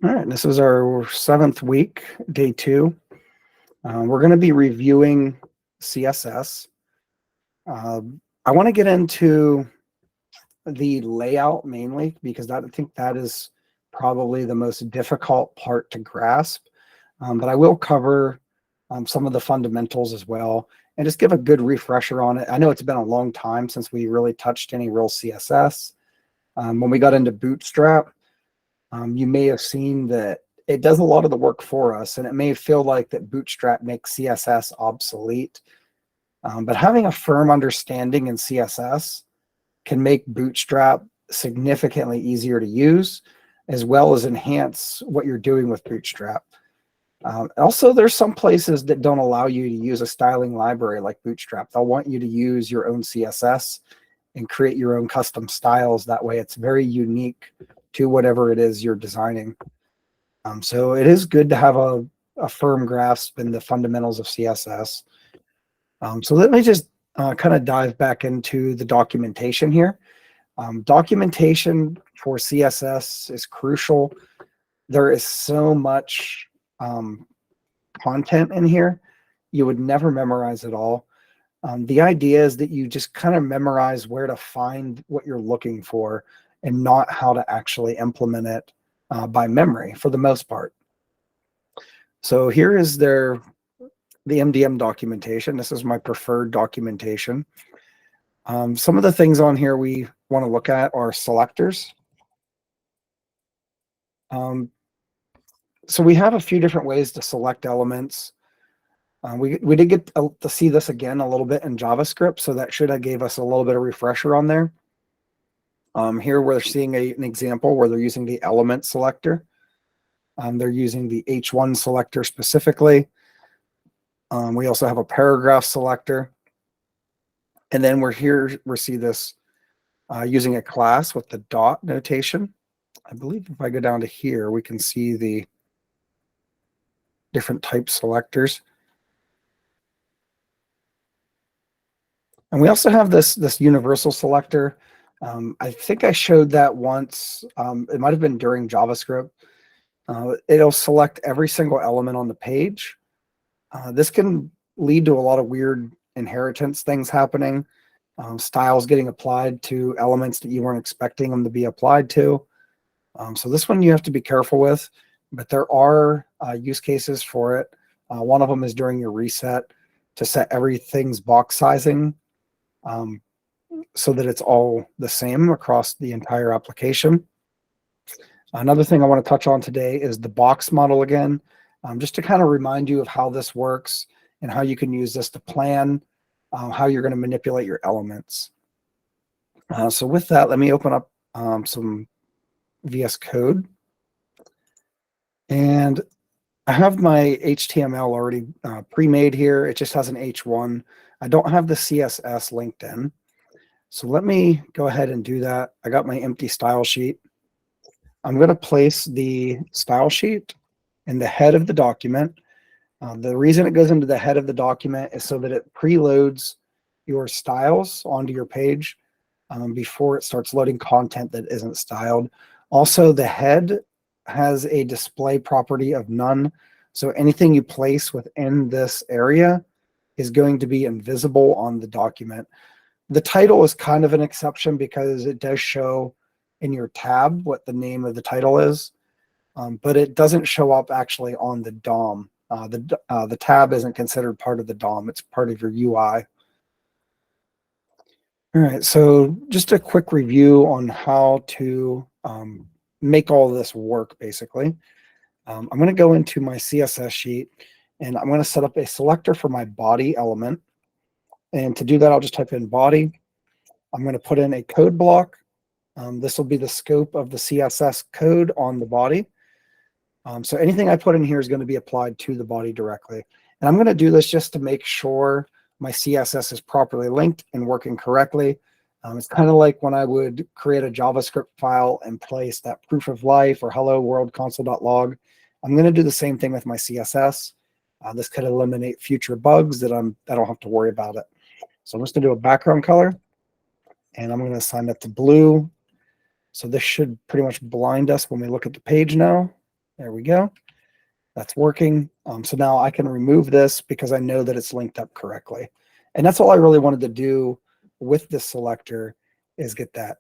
All right, this is our 7th week, day 2. We're going to be reviewing CSS. I want to get into the layout mainly because I think that is probably the most difficult part to grasp. But I will cover some of the fundamentals as well and just give a good refresher on it. I know it's been a long time since we really touched any real CSS. When we got into Bootstrap, you may have seen that it does a lot of the work for us, and it may feel like that Bootstrap makes CSS obsolete. But having a firm understanding in CSS can make Bootstrap significantly easier to use, as well as enhance what you're doing with Bootstrap. Also, there's some places that don't allow you to use a styling library like Bootstrap. They'll want you to use your own CSS and create your own custom styles. That way it's very unique to whatever it is you're designing. So it is good to have a firm grasp in the fundamentals of CSS. So let me just kind of dive back into the documentation here. Documentation for CSS is crucial. There is so much content in here. You would never memorize it all. The idea is that you just kind of memorize where to find what you're looking for and not how to actually implement it by memory for the most part. So here is the MDM documentation. This is my preferred documentation. Some of the things on here we want to look at are selectors. So we have a few different ways to select elements. We did get to see this again a little bit in JavaScript, so that should have gave us a little bit of refresher on there. Here we're seeing an example where they're using the element selector. They're using the H1 selector specifically. We also have a paragraph selector. And then we see this using a class with the dot notation. I believe if I go down to here, we can see the different type selectors. And we also have this universal selector. I think I showed that once. It might have been during JavaScript. It'll select every single element on the page. This can lead to a lot of weird inheritance things happening, styles getting applied to elements that you weren't expecting them to be applied to. So this one you have to be careful with, but there are use cases for it. One of them is during your reset to set everything's box sizing so that it's all the same across the entire application. Another thing I want to touch on today is the box model again, just to kind of remind you of how this works and how you can use this to plan how you're going to manipulate your elements. So with that, let me open up some VS Code. And I have my HTML already pre-made here. It just has an H1. I don't have the CSS linked in. So let me go ahead and do that. I got my empty style sheet. I'm going to place the style sheet in the head of the document. The reason it goes into the head of the document is so that it preloads your styles onto your page before it starts loading content that isn't styled. Also, the head has a display property of none. So anything you place within this area is going to be invisible on the document. The title is kind of an exception because it does show in your tab what the name of the title is, but it doesn't show up actually on the DOM. The tab isn't considered part of the DOM. It's part of your UI. All right, so just a quick review on how to make all of this work, basically. I'm going to go into my CSS sheet, and I'm going to set up a selector for my body element. And to do that, I'll just type in body. I'm going to put in a code block. This will be the scope of the CSS code on the body. So anything I put in here is going to be applied to the body directly. And I'm going to do this just to make sure my CSS is properly linked and working correctly. It's kind of like when I would create a JavaScript file and place that proof of life or hello world console.log. I'm going to do the same thing with my CSS. This could eliminate future bugs that I don't have to worry about it. So I'm just going to do a background color, and I'm going to assign that to blue. So this should pretty much blind us when we look at the page now. There we go. That's working. So now I can remove this because I know that it's linked up correctly. And that's all I really wanted to do with this selector is get that.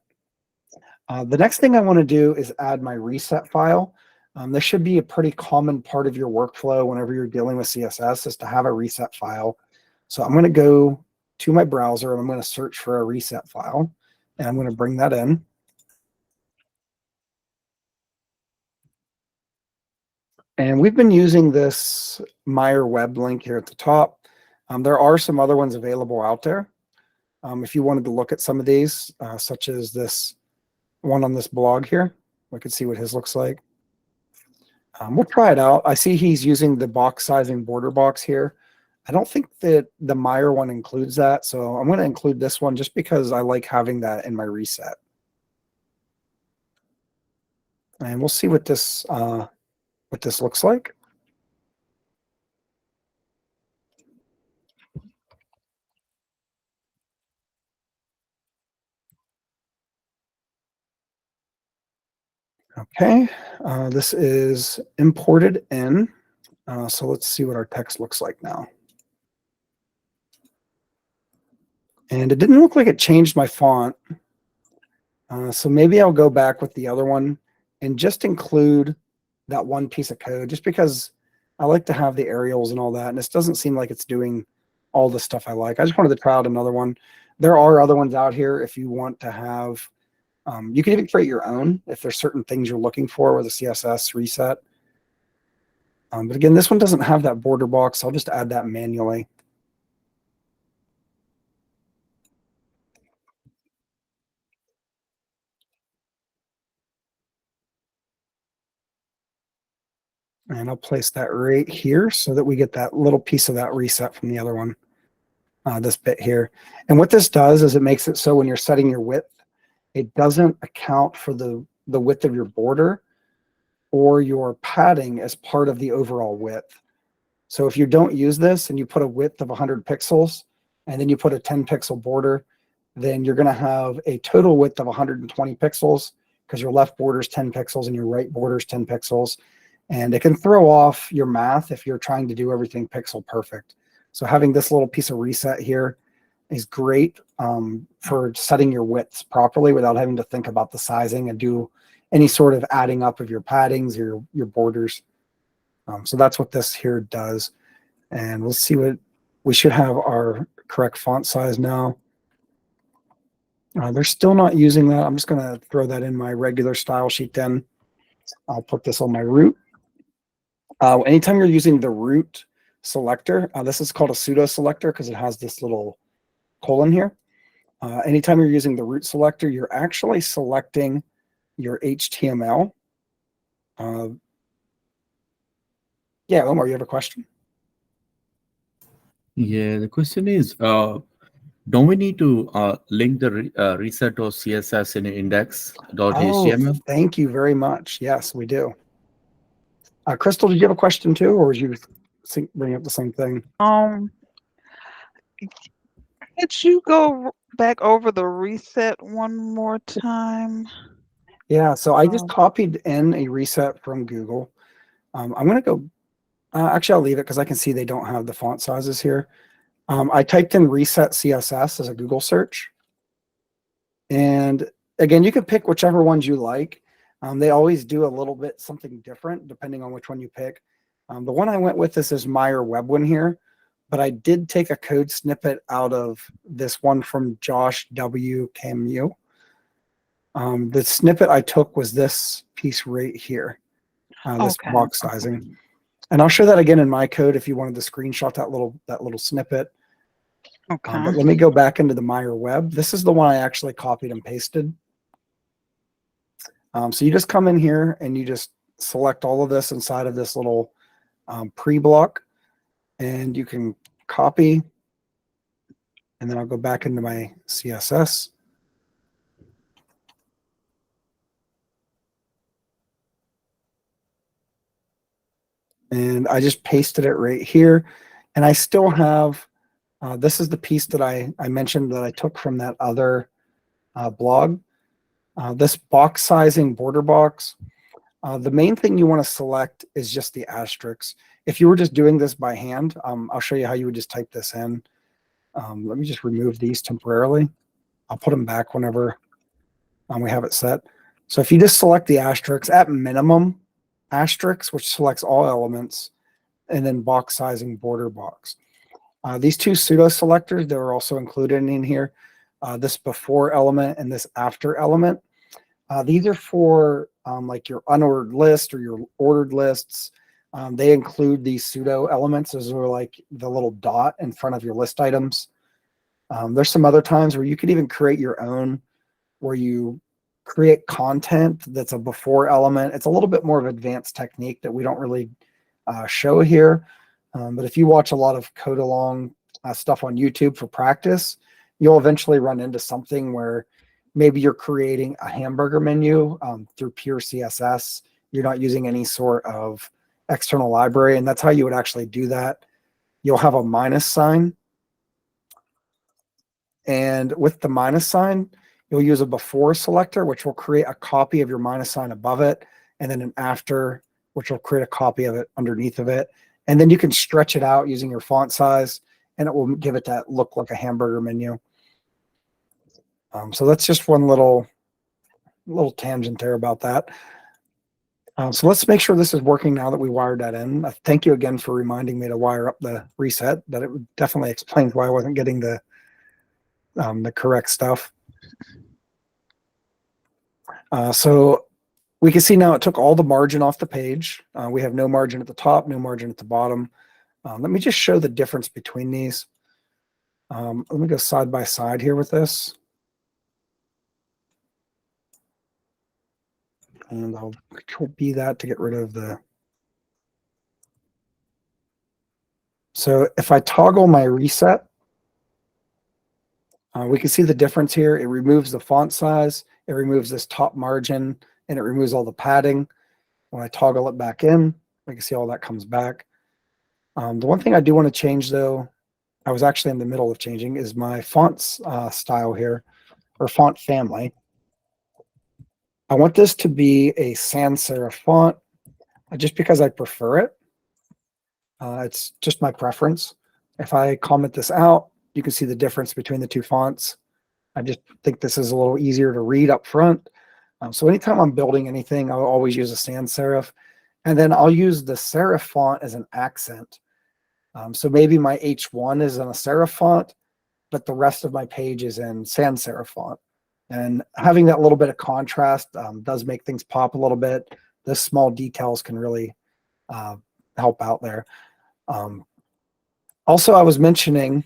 The next thing I want to do is add my reset file. This should be a pretty common part of your workflow whenever you're dealing with CSS is to have a reset file. So I'm going to go to my browser and I'm going to search for a reset file. And I'm going to bring that in. And we've been using this Meyer web link here at the top. There are some other ones available out there. If you wanted to look at some of these, such as this one on this blog here, we could see what his looks like. We'll try it out. I see he's using the box sizing border box here. I don't think that the Meyer one includes that, so I'm going to include this one just because I like having that in my reset. And we'll see what this looks like. Okay, this is imported in. So let's see what our text looks like now. And it didn't look like it changed my font. So maybe I'll go back with the other one and just include that one piece of code just because I like to have the Arials and all that. And this doesn't seem like it's doing all the stuff I like. I just wanted to try out another one. There are other ones out here if you want to have, you can even create your own if there's certain things you're looking for with a CSS reset. But again, this one doesn't have that border box. I'll just add that manually. And I'll place that right here so that we get that little piece of that reset from the other one, this bit here. And what this does is it makes it so when you're setting your width, it doesn't account for the width of your border or your padding as part of the overall width. So if you don't use this and you put a width of 100 pixels and then you put a 10 pixel border, then you're going to have a total width of 120 pixels because your left border is 10 pixels and your right border is 10 pixels. And it can throw off your math if you're trying to do everything pixel perfect. So having this little piece of reset here is great for setting your widths properly without having to think about the sizing and do any sort of adding up of your paddings or your borders. So that's what this here does. And we'll see what we should have our correct font size now. They're still not using that. I'm just going to throw that in my regular style sheet then. I'll put this on my root. Anytime you're using the root selector, this is called a pseudo selector because it has this little colon here. Anytime you're using the root selector, you're actually selecting your HTML. Yeah, Omar, you have a question? Yeah, the question is, don't we need to link the reset or CSS in index.html? Oh, thank you very much. Yes, we do. Crystal, did you have a question too, or was you bringing up the same thing? Could you go back over the reset one more time? Yeah, so I just copied in a reset from Google. I'm going to go, actually, I'll leave it because I can see they don't have the font sizes here. I typed in reset CSS as a Google search. And again, you can pick whichever ones you like. They always do a little bit something different depending on which one you pick. The one I went with is Meyer web one here, but I did take a code snippet out of this one from Josh W. Camu. The snippet I took was this piece right here, this box sizing. And I'll show that again in my code if you wanted to screenshot that little snippet. Okay. But let me go back into the Meyer web. This is the one I actually copied and pasted. So you just come in here and you just select all of this inside of this little pre-block, and you can copy. And then I'll go back into my CSS. And I just pasted it right here. And I still have, this is the piece that I mentioned that I took from that other blog. This box sizing border box, The main thing you want to select is just the asterisks. If you were just doing this by hand, I'll show you how you would just type this in. Let me just remove these temporarily. I'll put them back whenever we have it set. So if you just select the asterisks, at minimum, asterisks, which selects all elements, and then box sizing border box. These two pseudo selectors, they're also included in here. This before element and this after element. These are for like your unordered list or your ordered lists. They include these pseudo elements. Those are like the little dot in front of your list items. There's some other times where you could even create your own, where you create content that's a before element. It's a little bit more of an advanced technique that we don't really show here. But if you watch a lot of code along stuff on YouTube for practice, you'll eventually run into something where maybe you're creating a hamburger menu through pure CSS. You're not using any sort of external library, and that's how you would actually do that. You'll have a minus sign, and with the minus sign, you'll use a before selector, which will create a copy of your minus sign above it, and then an after, which will create a copy of it underneath of it. And then you can stretch it out using your font size, and it will give it that look like a hamburger menu. So that's just one little tangent there about that. So let's make sure this is working now that we wired that in. Thank you again for reminding me to wire up the reset. That it definitely explains why I wasn't getting the correct stuff. So we can see now it took all the margin off the page. We have no margin at the top, no margin at the bottom. Let me just show the difference between these. Let me go side by side here with this. And I'll Control B that to get rid of the. So if I toggle my reset, we can see the difference here. It removes the font size, it removes this top margin, and it removes all the padding. When I toggle it back in, we can see all that comes back. The one thing I do want to change, though, I was actually in the middle of changing, is my fonts style here, or font family. I want this to be a sans serif font, just because I prefer it. It's just my preference. If I comment this out, you can see the difference between the two fonts. I just think this is a little easier to read up front. So anytime I'm building anything, I'll always use a sans serif. And then I'll use the serif font as an accent. So maybe my H1 is in a serif font, but the rest of my page is in sans serif font. And having that little bit of contrast does make things pop a little bit. The small details can really help out there. Also, I was mentioning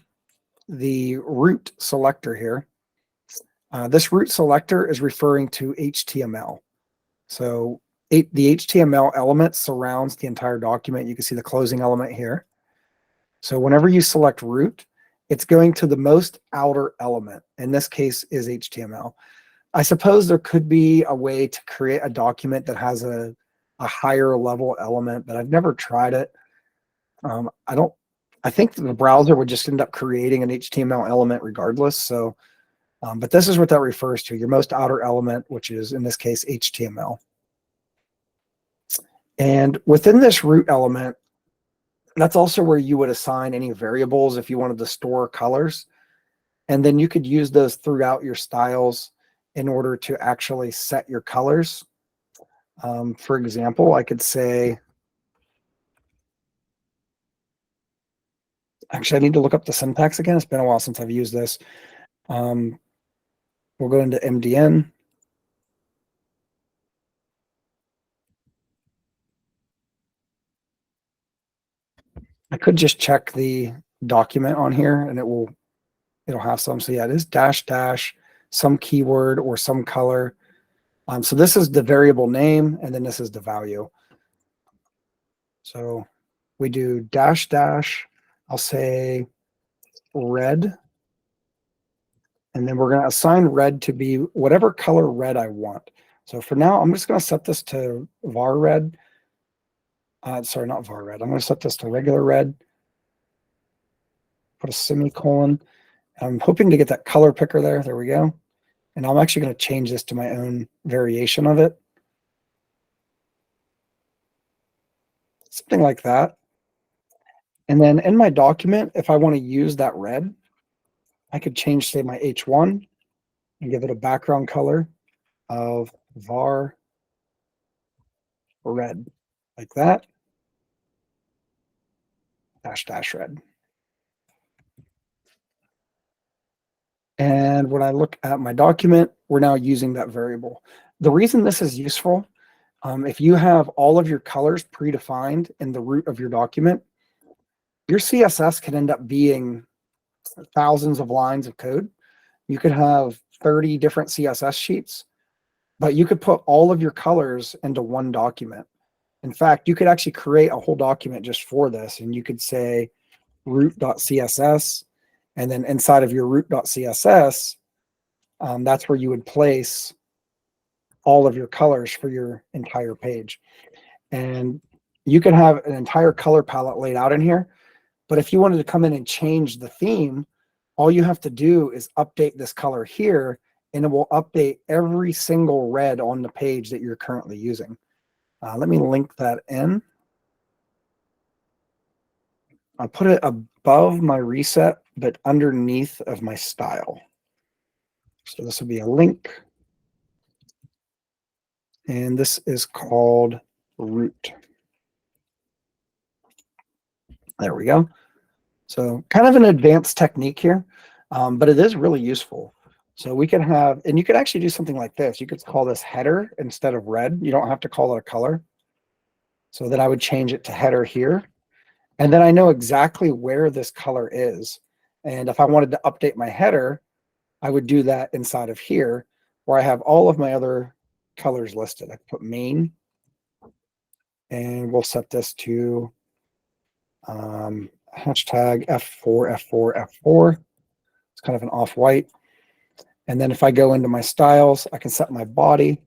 the root selector here. This root selector is referring to HTML. So the HTML element surrounds the entire document. You can see the closing element here. So whenever you select root, it's going to the most outer element. In this case is HTML. I suppose there could be a way to create a document that has a higher level element, but I've never tried it. I think the browser would just end up creating an HTML element regardless. So, but this is what that refers to, your most outer element, which is in this case, HTML. And within this root element, that's also where you would assign any variables if you wanted to store colors. And then you could use those throughout your styles in order to actually set your colors. For example, I could say, actually, I need to look up the syntax again. It's been a while since I've used this. We'll go into MDN. I could just check the document on here and it'll have some. So yeah, it is -- some keyword or some color. So this is the variable name, and then this is the value. So we do -- I'll say red. And then we're going to assign red to be whatever color red I want. So for now, I'm just going to set this to var red. Sorry, not var red. I'm going to set this to regular red. Put a semicolon. I'm hoping to get that color picker there. There we go. And I'm actually going to change this to my own variation of it. something like that. And then in my document, if I want to use that red, I could change, say, my H1 and give it a background color of var red, like that, dash red. And when I look at my document, we're now using that variable. The reason this is useful, if you have all of your colors predefined in the root of your document, your CSS can end up being thousands of lines of code. You could have 30 different CSS sheets, but you could put all of your colors into one document. In fact, you could actually create a whole document just for this, and you could say root.css, and then inside of your root.css, that's where you would place all of your colors for your entire page. And you can have an entire color palette laid out in here, but if you wanted to come in and change the theme, all you have to do is update this color here, and it will update every single red on the page that you're currently using. Let me link that in. I'll put it above my reset, but underneath of my style. So this will be a link. And this is called root. There we go. So kind of an advanced technique here, but it is really useful. So we could have, and you could actually do something like this. You could call this header instead of red. You don't have to call it a color. So then I would change it to header here. And then I know exactly where this color is. And if I wanted to update my header, I would do that inside of here, where I have all of my other colors listed. I put main, and we'll set this to hashtag F4, F4, F4. It's kind of an off-white. And then if I go into my styles, I can set my body.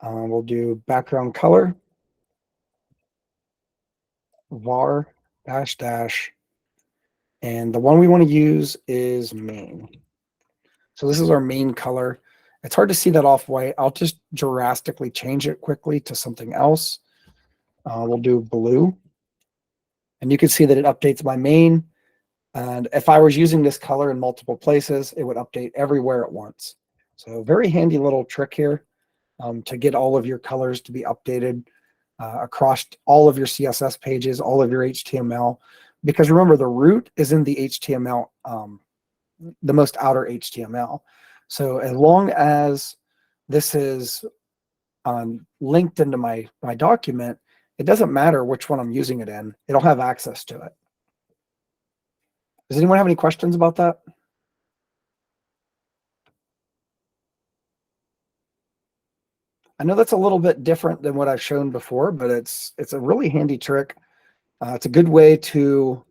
We'll do background color, var dash dash, and the one we want to use is main. So this is our main color. It's hard to see that off-white. I'll just drastically change it quickly to something else. We'll do blue. And you can see that it updates my main. And if I was using this color in multiple places, it would update everywhere at once. So very handy little trick here to get all of your colors to be updated across all of your CSS pages, all of your HTML. Because remember, the root is in the HTML, the most outer HTML. So as long as this is linked into my document, it doesn't matter which one I'm using it in. It'll have access to it. Does anyone have any questions about that? I know that's a little bit different than what I've shown before, but it's a really handy trick. It's a good way to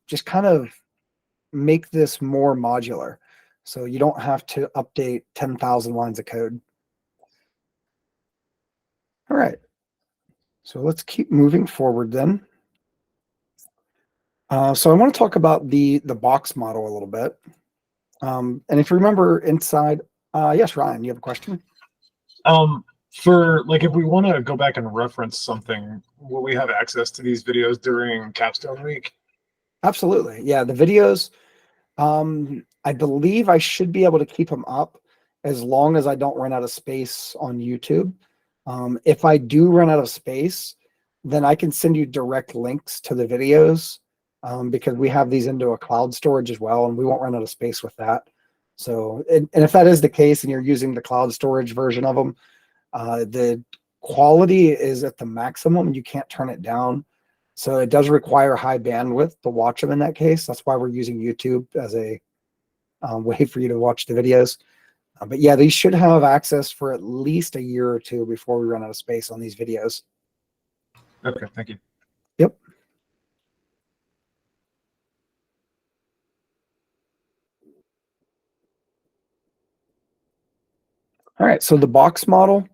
just kind of make this more modular, so you don't have to update 10,000 lines of code. All right, so let's keep moving forward then. So I want to talk about the box model a little bit. And if you remember inside, yes, Ryan, you have a question? For like, if we want to go back and reference something, will we have access to these videos during Capstone Week? Absolutely. Yeah, the videos, I believe I should be able to keep them up as long as I don't run out of space on YouTube. If I do run out of space, then I can send you direct links to the videos because we have these into a cloud storage as well, and we won't run out of space with that. So, and if that is the case and you're using the cloud storage version of them, the quality is at the maximum. You can't turn it down. So it does require high bandwidth to watch them in that case. That's why we're using YouTube as a way for you to watch the videos. But yeah, these should have access for at least a year or two before we run out of space on these videos. Okay, thank you. Yep. All right, so the box model.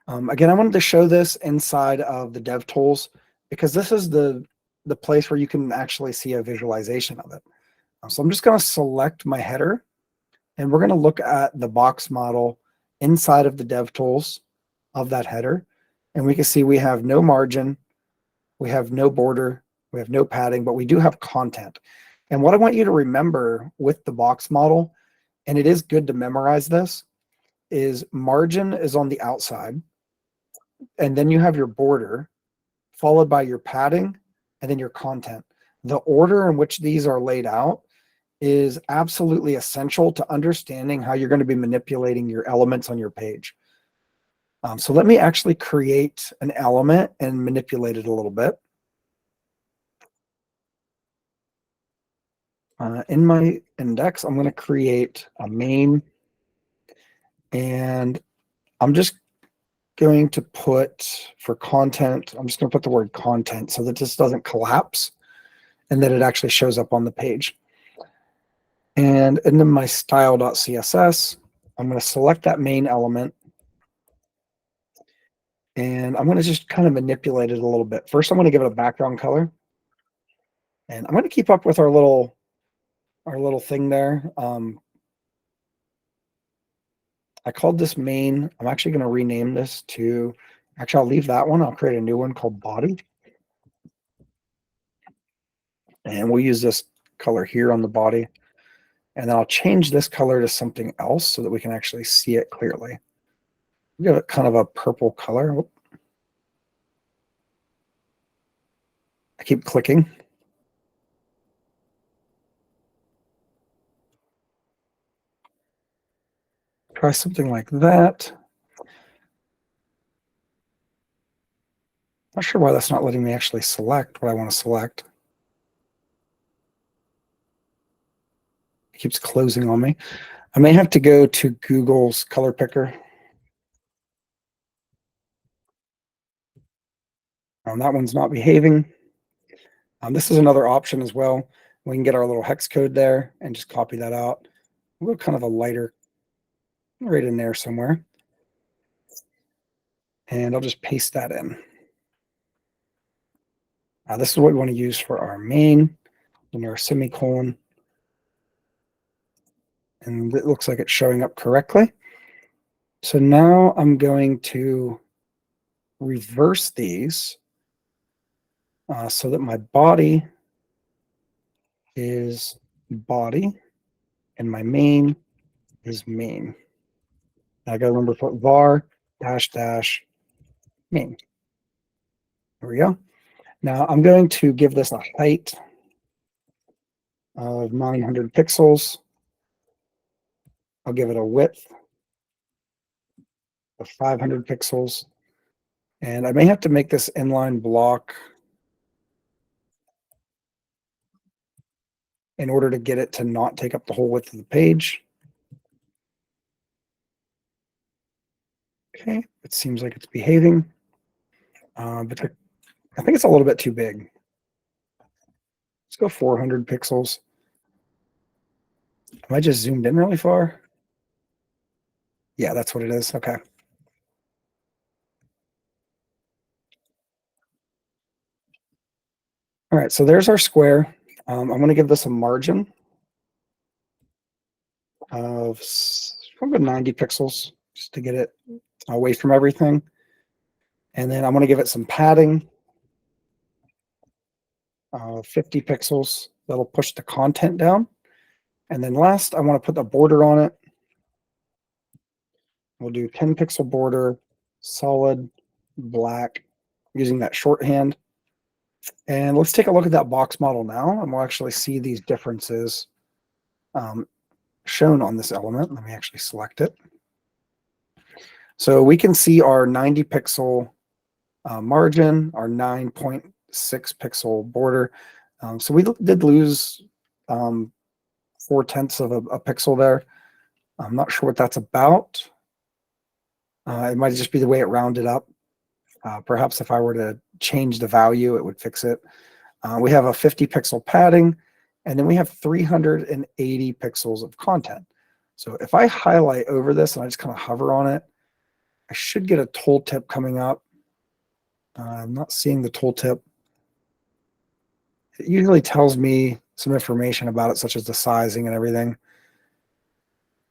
Again, I wanted to show this inside of the DevTools because this is the place where you can actually see a visualization of it. So I'm just going to select my header, and we're going to look at the box model inside of the DevTools of that header. And we can see we have no margin, we have no border, we have no padding, but we do have content. And what I want you to remember with the box model, and it is good to memorize this, is margin is on the outside, and then you have your border, followed by your padding, and then your content. The order in which these are laid out is absolutely essential to understanding how you're going to be manipulating your elements on your page. So let me actually create an element and manipulate it a little bit. In my index, I'm going to create a main, and I'm just going to put, for content, I'm just going to put the word content so that this doesn't collapse and that it actually shows up on the page. And then my style.css, I'm going to select that main element, and I'm going to just kind of manipulate it a little bit. First, I'm going to give it a background color, and I'm going to keep up with our little thing there. I called this main. I'm actually going to rename this to, actually, I'll leave that one. I'll create a new one called body. And we'll use this color here on the body. And then I'll change this color to something else so that we can actually see it clearly. Give it kind of a purple color. Whoop. I keep clicking. Try something like that. Not sure why that's not letting me actually select what I want to select. It keeps closing on me. I may have to go to Google's color picker. That one's not behaving. This is another option as well. We can get our little hex code there and just copy that out. We'll go kind of a lighter right in there somewhere. And I'll just paste that in. This is what we want to use for our main and our semicolon. And it looks like it's showing up correctly. So now I'm going to reverse these so that my body is body and my main is main. I got to remember to put var -- main. There we go. Now I'm going to give this a height of 900 pixels. I'll give it a width of 500 pixels. And I may have to make this inline block in order to get it to not take up the whole width of the page. Okay, it seems like it's behaving, but I think it's a little bit too big. Let's go 400 pixels. Am I just zoomed in really far? Yeah, that's what it is. Okay. All right, so there's our square. I'm going to give this a margin of probably 90 pixels just to get it away from everything. And then I'm going to give it some padding, 50 pixels. That'll push the content down. And then last, I want to put the border on it. We'll do 10 pixel border, solid, black, using that shorthand. And let's take a look at that box model now, and we'll actually see these differences shown on this element. Let me actually select it. So we can see our 90 pixel margin, our 9.6 pixel border. So we did lose 0.4 of a pixel there. I'm not sure what that's about. It might just be the way it rounded up. Perhaps if I were to change the value, it would fix it. We have a 50 pixel padding, and then we have 380 pixels of content. So if I highlight over this and I just kind of hover on it, I should get a tooltip coming up. I'm not seeing the tooltip. It usually tells me some information about it, such as the sizing and everything.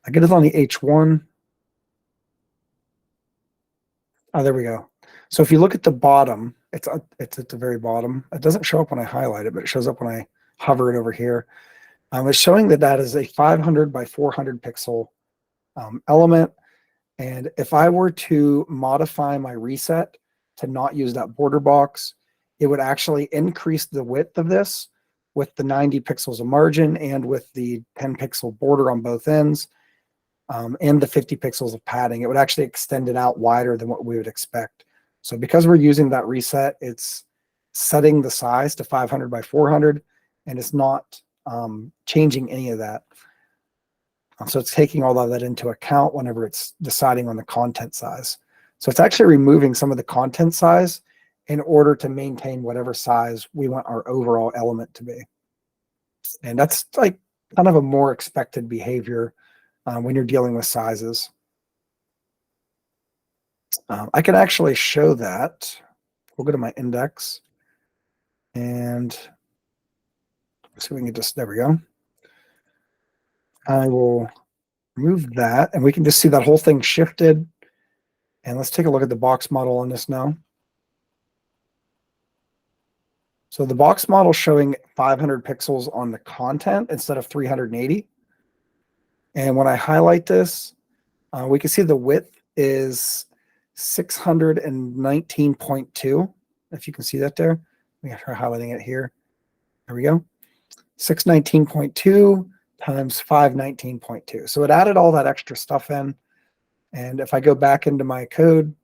I get it on the H1. Oh, there we go. So if you look at the bottom, it's at the very bottom. It doesn't show up when I highlight it, but it shows up when I hover it over here. It's showing that that is a 500 by 400 pixel element. And if I were to modify my reset to not use that border box, it would actually increase the width of this with the 90 pixels of margin and with the 10 pixel border on both ends, and the 50 pixels of padding. It would actually extend it out wider than what we would expect. So because we're using that reset, it's setting the size to 500 by 400, and it's not changing any of that. So it's taking all of that into account whenever it's deciding on the content size. So it's actually removing some of the content size in order to maintain whatever size we want our overall element to be. And that's like kind of a more expected behavior when you're dealing with sizes. I can actually show that. We'll go to my index and see if we can just, there we go. I will remove that and we can just see that whole thing shifted. And let's take a look at the box model on this now. So the box model showing 500 pixels on the content instead of 380. And when I highlight this, we can see the width is 619.2. If you can see that there, we are highlighting it here. There we go. 619.2 times 519.2. So it added all that extra stuff in. And if I go back into my code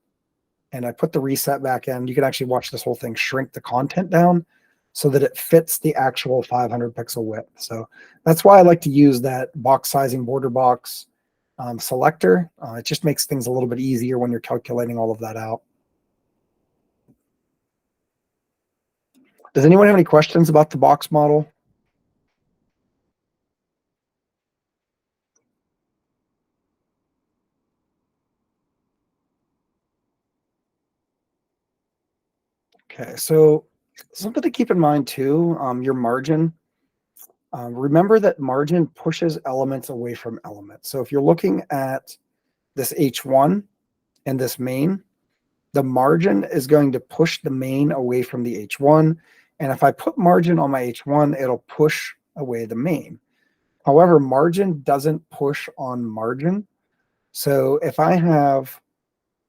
and I put the reset back in, you can actually watch this whole thing shrink the content down so that it fits the actual 500 pixel width. So that's why I like to use that box sizing border box selector. It just makes things a little bit easier when you're calculating all of that out. Does anyone have any questions about the box model? Okay, so something to keep in mind too, your margin. Remember that margin pushes elements away from elements. So if you're looking at this H1 and this main, the margin is going to push the main away from the H1. And if I put margin on my H1, it'll push away the main. However, margin doesn't push on margin. So if I have,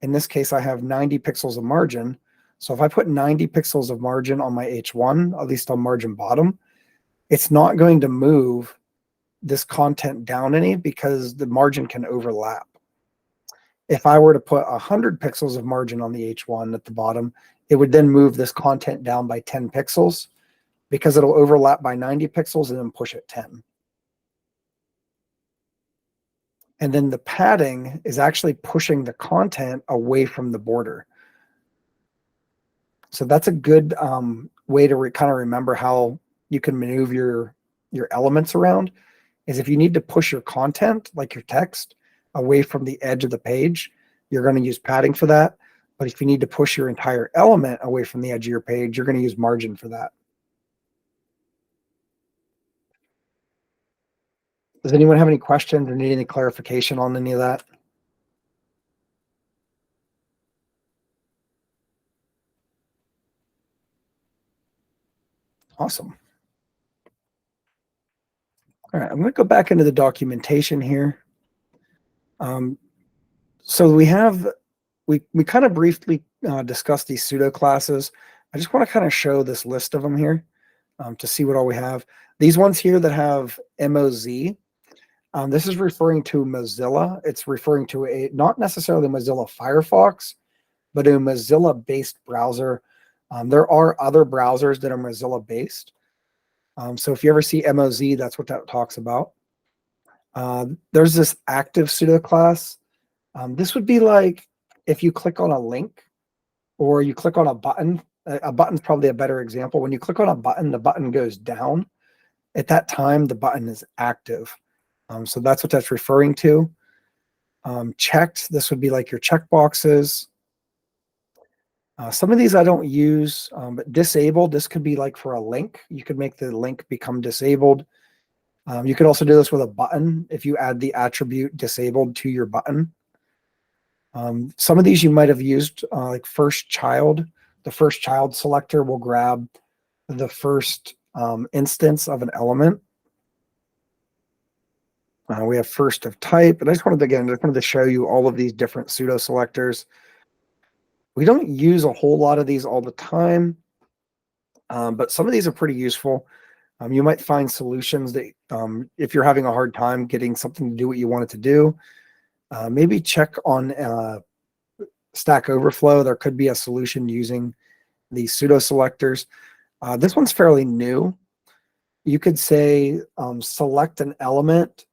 in this case, I have 90 pixels of margin. So if I put 90 pixels of margin on my H1, at least on margin bottom, it's not going to move this content down any because the margin can overlap. If I were to put 100 pixels of margin on the H1 at the bottom, it would then move this content down by 10 pixels because it'll overlap by 90 pixels and then push it 10. And then the padding is actually pushing the content away from the border. So that's a good way to kind of remember how you can maneuver your elements around, is if you need to push your content, like your text, away from the edge of the page, you're going to use padding for that. But if you need to push your entire element away from the edge of your page, you're going to use margin for that. Does anyone have any questions or need any clarification on any of that? Awesome. All right, I'm going to go back into the documentation here. So we kind of briefly discussed these pseudo classes. I just want to kind of show this list of them here to see what all we have. These ones here that have MOZ, this is referring to Mozilla. It's referring to not necessarily Mozilla Firefox, but a Mozilla-based browser. There are other browsers that are Mozilla-based. So if you ever see MOZ, that's what that talks about. There's this active pseudo class. This would be like if you click on a link or you click on a button. A button's probably a better example. When you click on a button, the button goes down. At that time, the button is active. So that's what that's referring to. Checked, this would be like your checkboxes. Some of these I don't use, but disabled, this could be like for a link. You could make the link become disabled. You could also do this with a button if you add the attribute disabled to your button. Some of these you might have used, like first child. The first child selector will grab the first instance of an element. We have first of type, and I just wanted to show you all of these different pseudo selectors. We don't use a whole lot of these all the time, but some of these are pretty useful. You might find solutions that if you're having a hard time getting something to do what you want it to do, maybe check on Stack Overflow. There could be a solution using these pseudo selectors. This one's fairly new. You could say select an element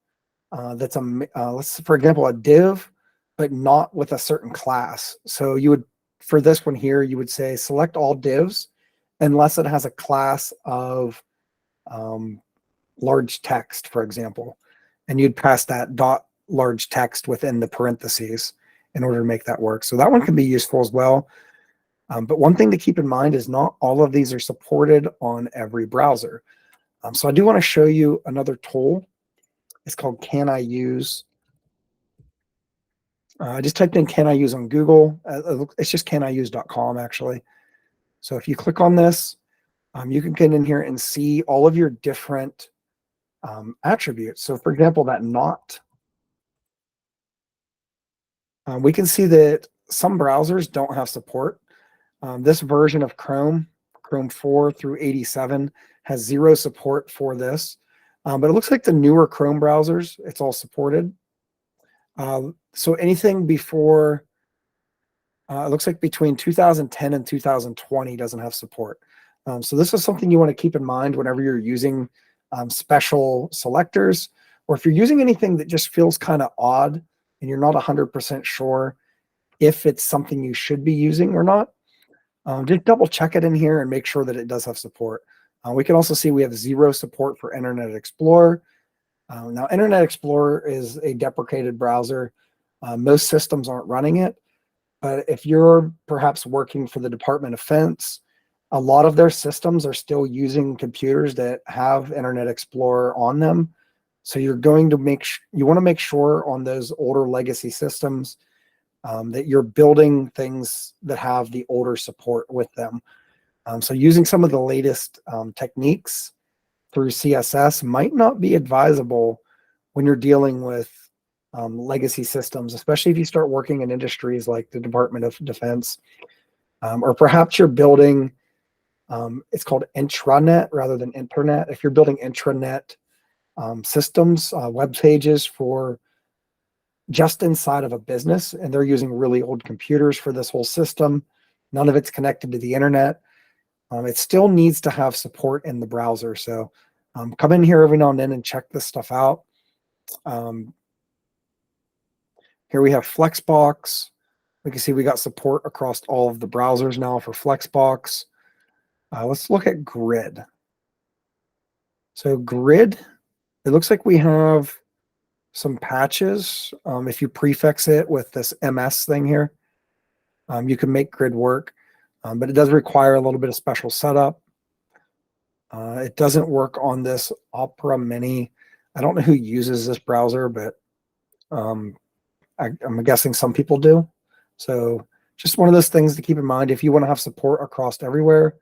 that's let's, for example, a div, but not with a certain class. So you would, for this one here, you would say select all divs unless it has a class of large text, for example, and you'd pass that dot large text within the parentheses in order to make that work. So that one can be useful as well. But one thing to keep in mind is not all of these are supported on every browser. So I do want to show you another tool. It's called Can I Use. I just typed in Can I Use on Google. It's just caniuse.com actually. So if you click on this, you can get in here and see all of your different attributes. So for example, that not, we can see that some browsers don't have support. This version of Chrome 4 through 87, has 0 support for this. But it looks like the newer Chrome browsers, it's all supported. So anything before, it looks like between 2010 and 2020 doesn't have support. So this is something you want to keep in mind whenever you're using special selectors, or if you're using anything that just feels kind of odd and you're not 100% sure if it's something you should be using or not. Just double check it in here and make sure that it does have support. We can also see we have 0 support for Internet Explorer. Now, Internet Explorer is a deprecated browser. Most systems aren't running it, but if you're perhaps working for the Department of Defense, a lot of their systems are still using computers that have Internet Explorer on them. So you're going to you want to make sure on those older legacy systems that you're building things that have the older support with them. So using some of the latest techniques through CSS might not be advisable when you're dealing with legacy systems, especially if you start working in industries like the Department of Defense, or perhaps you're building, it's called intranet rather than internet. If you're building intranet systems, web pages for just inside of a business, and they're using really old computers for this whole system, none of it's connected to the internet, it still needs to have support in the browser. So come in here every now and then and check this stuff out. Here we have Flexbox. We can see we got support across all of the browsers now for Flexbox. Let's look at Grid. So Grid, it looks like we have some patches. If you prefix it with this MS thing here, you can make Grid work, but it does require a little bit of special setup. It doesn't work on this Opera Mini. I don't know who uses this browser, but I'm guessing some people do. So just one of those things to keep in mind. If you want to have support across everywhere,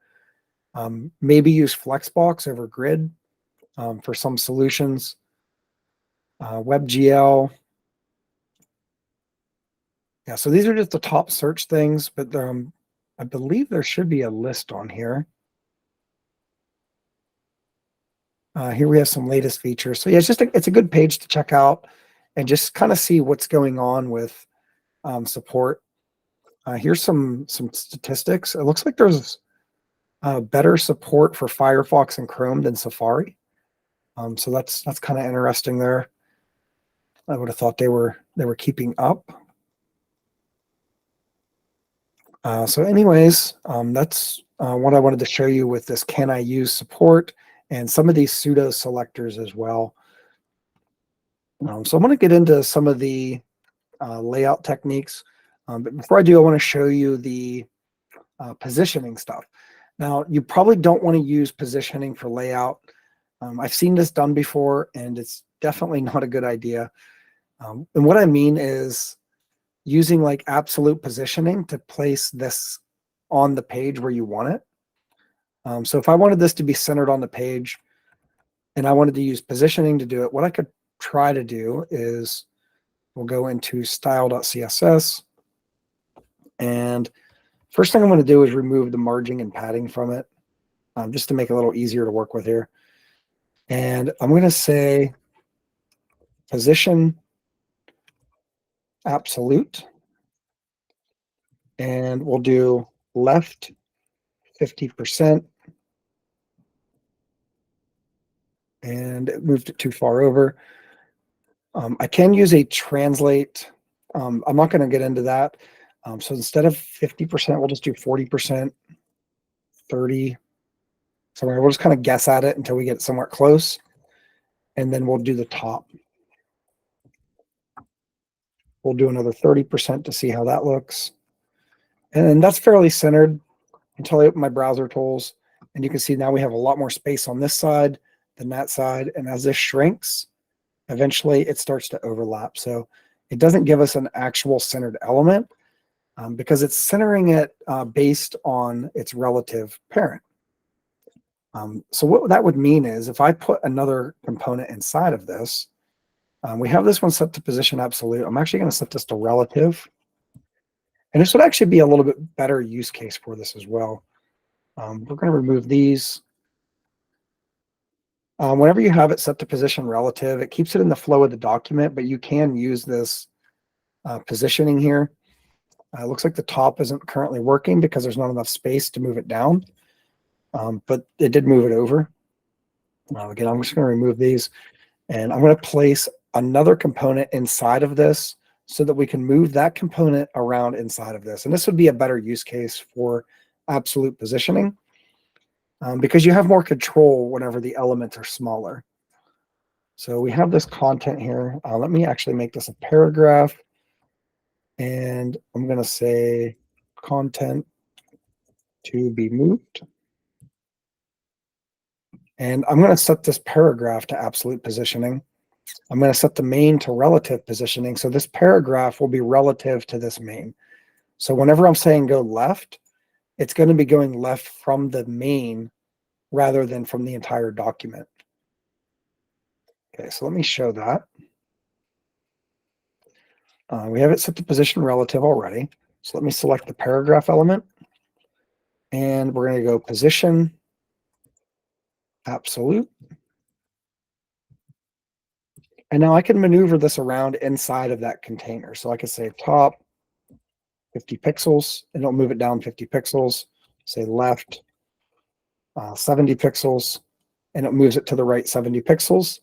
maybe use Flexbox over Grid for some solutions. WebGL. Yeah, so these are just the top search things, but I believe there should be a list on here. Here we have some latest features. So yeah, it's a good page to check out and just kind of see what's going on with support. Here's some statistics. It looks like there's better support for Firefox and Chrome than Safari. So that's kind of interesting there. I would have thought they were keeping up. So anyways, that's what I wanted to show you with this Can I Use support and some of these pseudo selectors as well. So I'm going to get into some of the layout techniques. But before I do, I want to show you the positioning stuff. Now, you probably don't want to use positioning for layout. I've seen this done before, and it's definitely not a good idea. And what I mean is using like absolute positioning to place this on the page where you want it. So if I wanted this to be centered on the page and I wanted to use positioning to do it, what I could try to do is we'll go into style.css. And first thing I'm going to do is remove the margin and padding from it, just to make it a little easier to work with here. And I'm going to say position absolute. And we'll do left 50%. And it moved it too far over. I can use a translate. I'm not going to get into that. So instead of 50%, we'll just do 40%, 30. So we'll just kind of guess at it until we get somewhere close. And then we'll do the top. We'll do another 30% to see how that looks. And that's fairly centered until I open my browser tools. And you can see now we have a lot more space on this side than that side. And as this shrinks, eventually it starts to overlap. So it doesn't give us an actual centered element because it's centering it based on its relative parent. So what that would mean is if I put another component inside of this, we have this one set to position absolute. I'm actually going to set this to relative. And this would actually be a little bit better use case for this as well. We're going to remove these. Whenever you have it set to position relative, it keeps it in the flow of the document, but you can use this positioning here. It looks like the top isn't currently working because there's not enough space to move it down, but it did move it over. Again, I'm just going to remove these, and I'm going to place another component inside of this so that we can move that component around inside of this. And this would be a better use case for absolute positioning because you have more control whenever the elements are smaller. So we have this content here. Let me actually make this a paragraph. And I'm going to say content to be moved. And I'm going to set this paragraph to absolute positioning. I'm going to set the main to relative positioning. So this paragraph will be relative to this main. So whenever I'm saying go left, it's going to be going left from the main rather than from the entire document. Okay, so let me show that. We have it set to position relative already. So let me select the paragraph element. And we're going to go position absolute. And now I can maneuver this around inside of that container. So I can say top 50 pixels, and it'll move it down 50 pixels. Say left 70 pixels, and it moves it to the right 70 pixels.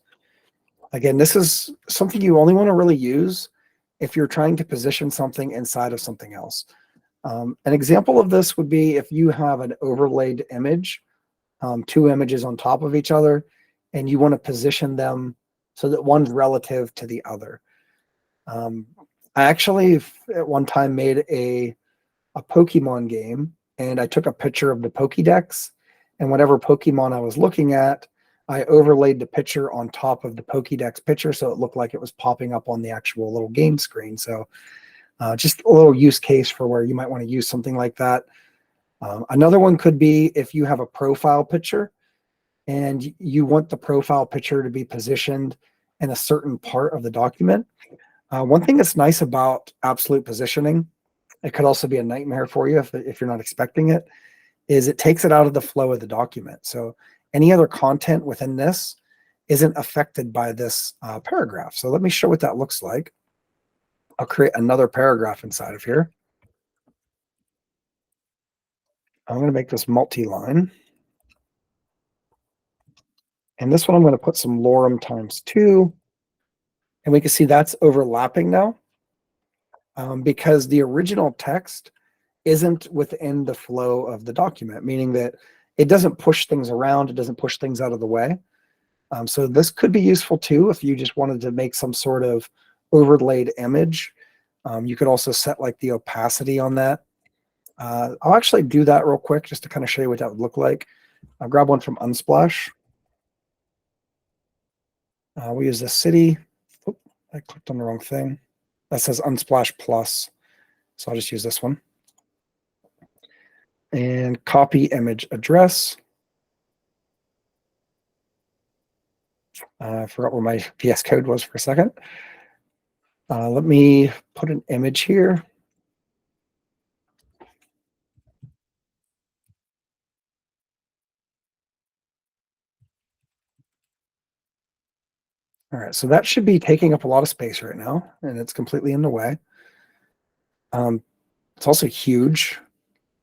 Again, this is something you only want to really use if you're trying to position something inside of something else. An example of this would be if you have an overlaid image, two images on top of each other, and you want to position them so that one's relative to the other. I actually at one time made a Pokemon game, and I took a picture of the Pokédex, and whatever Pokemon I was looking at, I overlaid the picture on top of the Pokédex picture so it looked like it was popping up on the actual little game screen. So just a little use case for where you might want to use something like that. Another one could be if you have a profile picture and you want the profile picture to be positioned in a certain part of the document. One thing that's nice about absolute positioning, it could also be a nightmare for you if you're not expecting it, is it takes it out of the flow of the document. So any other content within this isn't affected by this paragraph. So let me show what that looks like. I'll create another paragraph inside of here. I'm going to make this multi-line. And this one I'm going to put some lorem ×2. And we can see that's overlapping now because the original text isn't within the flow of the document, meaning that it doesn't push things around. It doesn't push things out of the way. So this could be useful too if you just wanted to make some sort of overlaid image. You could also set like the opacity on that. I'll actually do that real quick just to kind of show you what that would look like. I'll grab one from Unsplash. We use the city. I clicked on the wrong thing. that says Unsplash Plus. So I'll just use this one. And copy image address. I forgot where my VS Code was for a second. Let me put an image here. All right, so that should be taking up a lot of space right now, and it's completely in the way. It's also huge.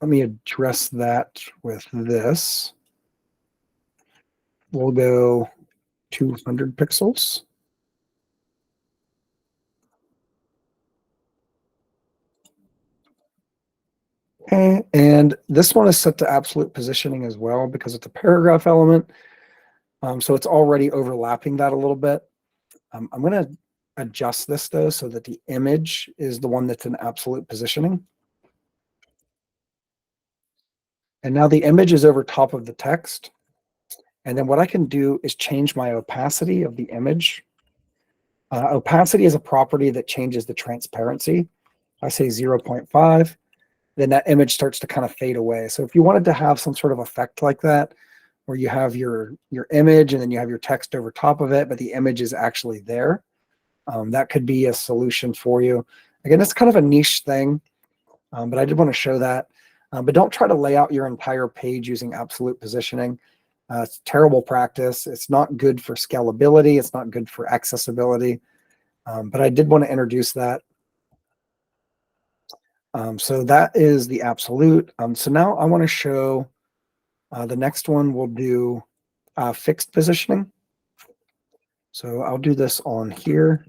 Let me address that with this. We'll go 200 pixels. Okay, and this one is set to absolute positioning as well because it's a paragraph element. So it's already overlapping that a little bit. I'm going to adjust this though so that the image is the one that's in absolute positioning. And now the image is over top of the text. And then what I can do is change my opacity of the image. Opacity is a property that changes the transparency. I say 0.5, then that image starts to kind of fade away. So if you wanted to have some sort of effect like that, where you have your image and then you have your text over top of it, but the image is actually there, that could be a solution for you. Again, it's kind of a niche thing, but I did want to show that. But don't try to lay out your entire page using absolute positioning. It's terrible practice. It's not good for scalability. It's not good for accessibility. But I did want to introduce that. So that is the absolute. So now I want to show the next one. We'll do fixed positioning. So I'll do this on here.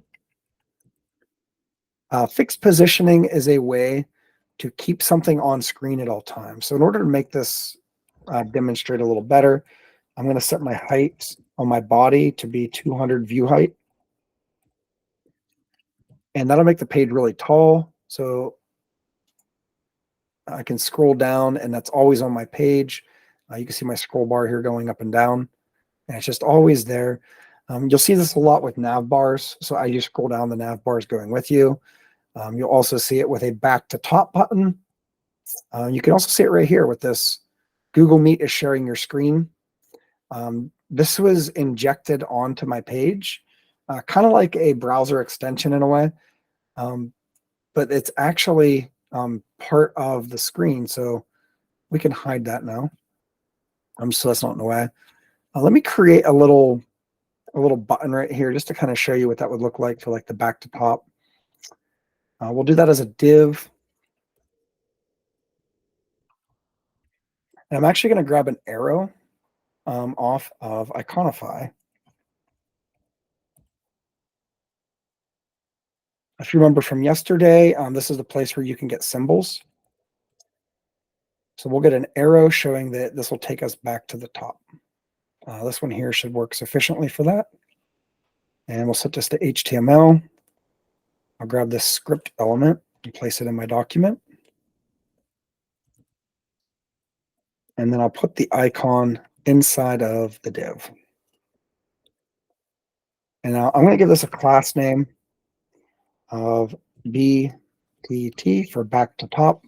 Fixed positioning is a way to keep something on screen at all times. So in order to make this demonstrate a little better, I'm going to set my height on my body to be 200 view height. And that'll make the page really tall. So I can scroll down and that's always on my page. You can see my scroll bar here going up and down. And it's just always there. You'll see this a lot with nav bars. So I just scroll down, the nav bar is going with you. You'll also see it with a back to top button. You can also see it right here with this Google Meet is sharing your screen. This was injected onto my page, kind of like a browser extension in a way, but it's actually part of the screen. So we can hide that now. So that's not in the way. Let me create a little button right here just to kind of show you what that would look like for like the back to top. We'll do that as a div. And I'm actually going to grab an arrow off of Iconify. If you remember from yesterday, this is the place where you can get symbols. So we'll get an arrow showing that this will take us back to the top. This one here should work sufficiently for that. And we'll set this to HTML. I'll grab this script element and place it in my document. And then I'll put the icon inside of the div. And now I'm going to give this a class name of BTT for back to top.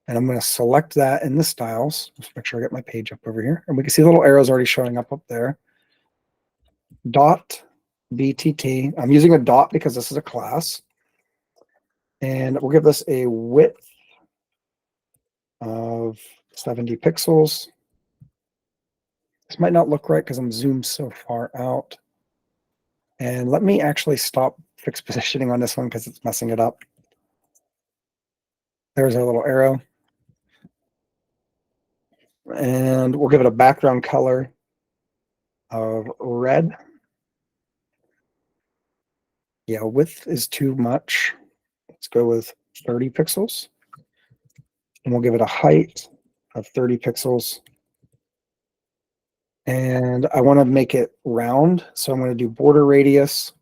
And I'm going to select that in the styles. Just make sure I get my page up over here. And we can see little arrows already showing up there. Dot BTT. I'm using a dot because this is a class. And we'll give this a width of 70 pixels. This might not look right because I'm zoomed so far out. And let me actually stop fixed positioning on this one because it's messing it up. There's our little arrow. And we'll give it a background color of red. Yeah, width is too much. Let's go with 30 pixels. And we'll give it a height of 30 pixels. And I want to make it round. So I'm going to do border radius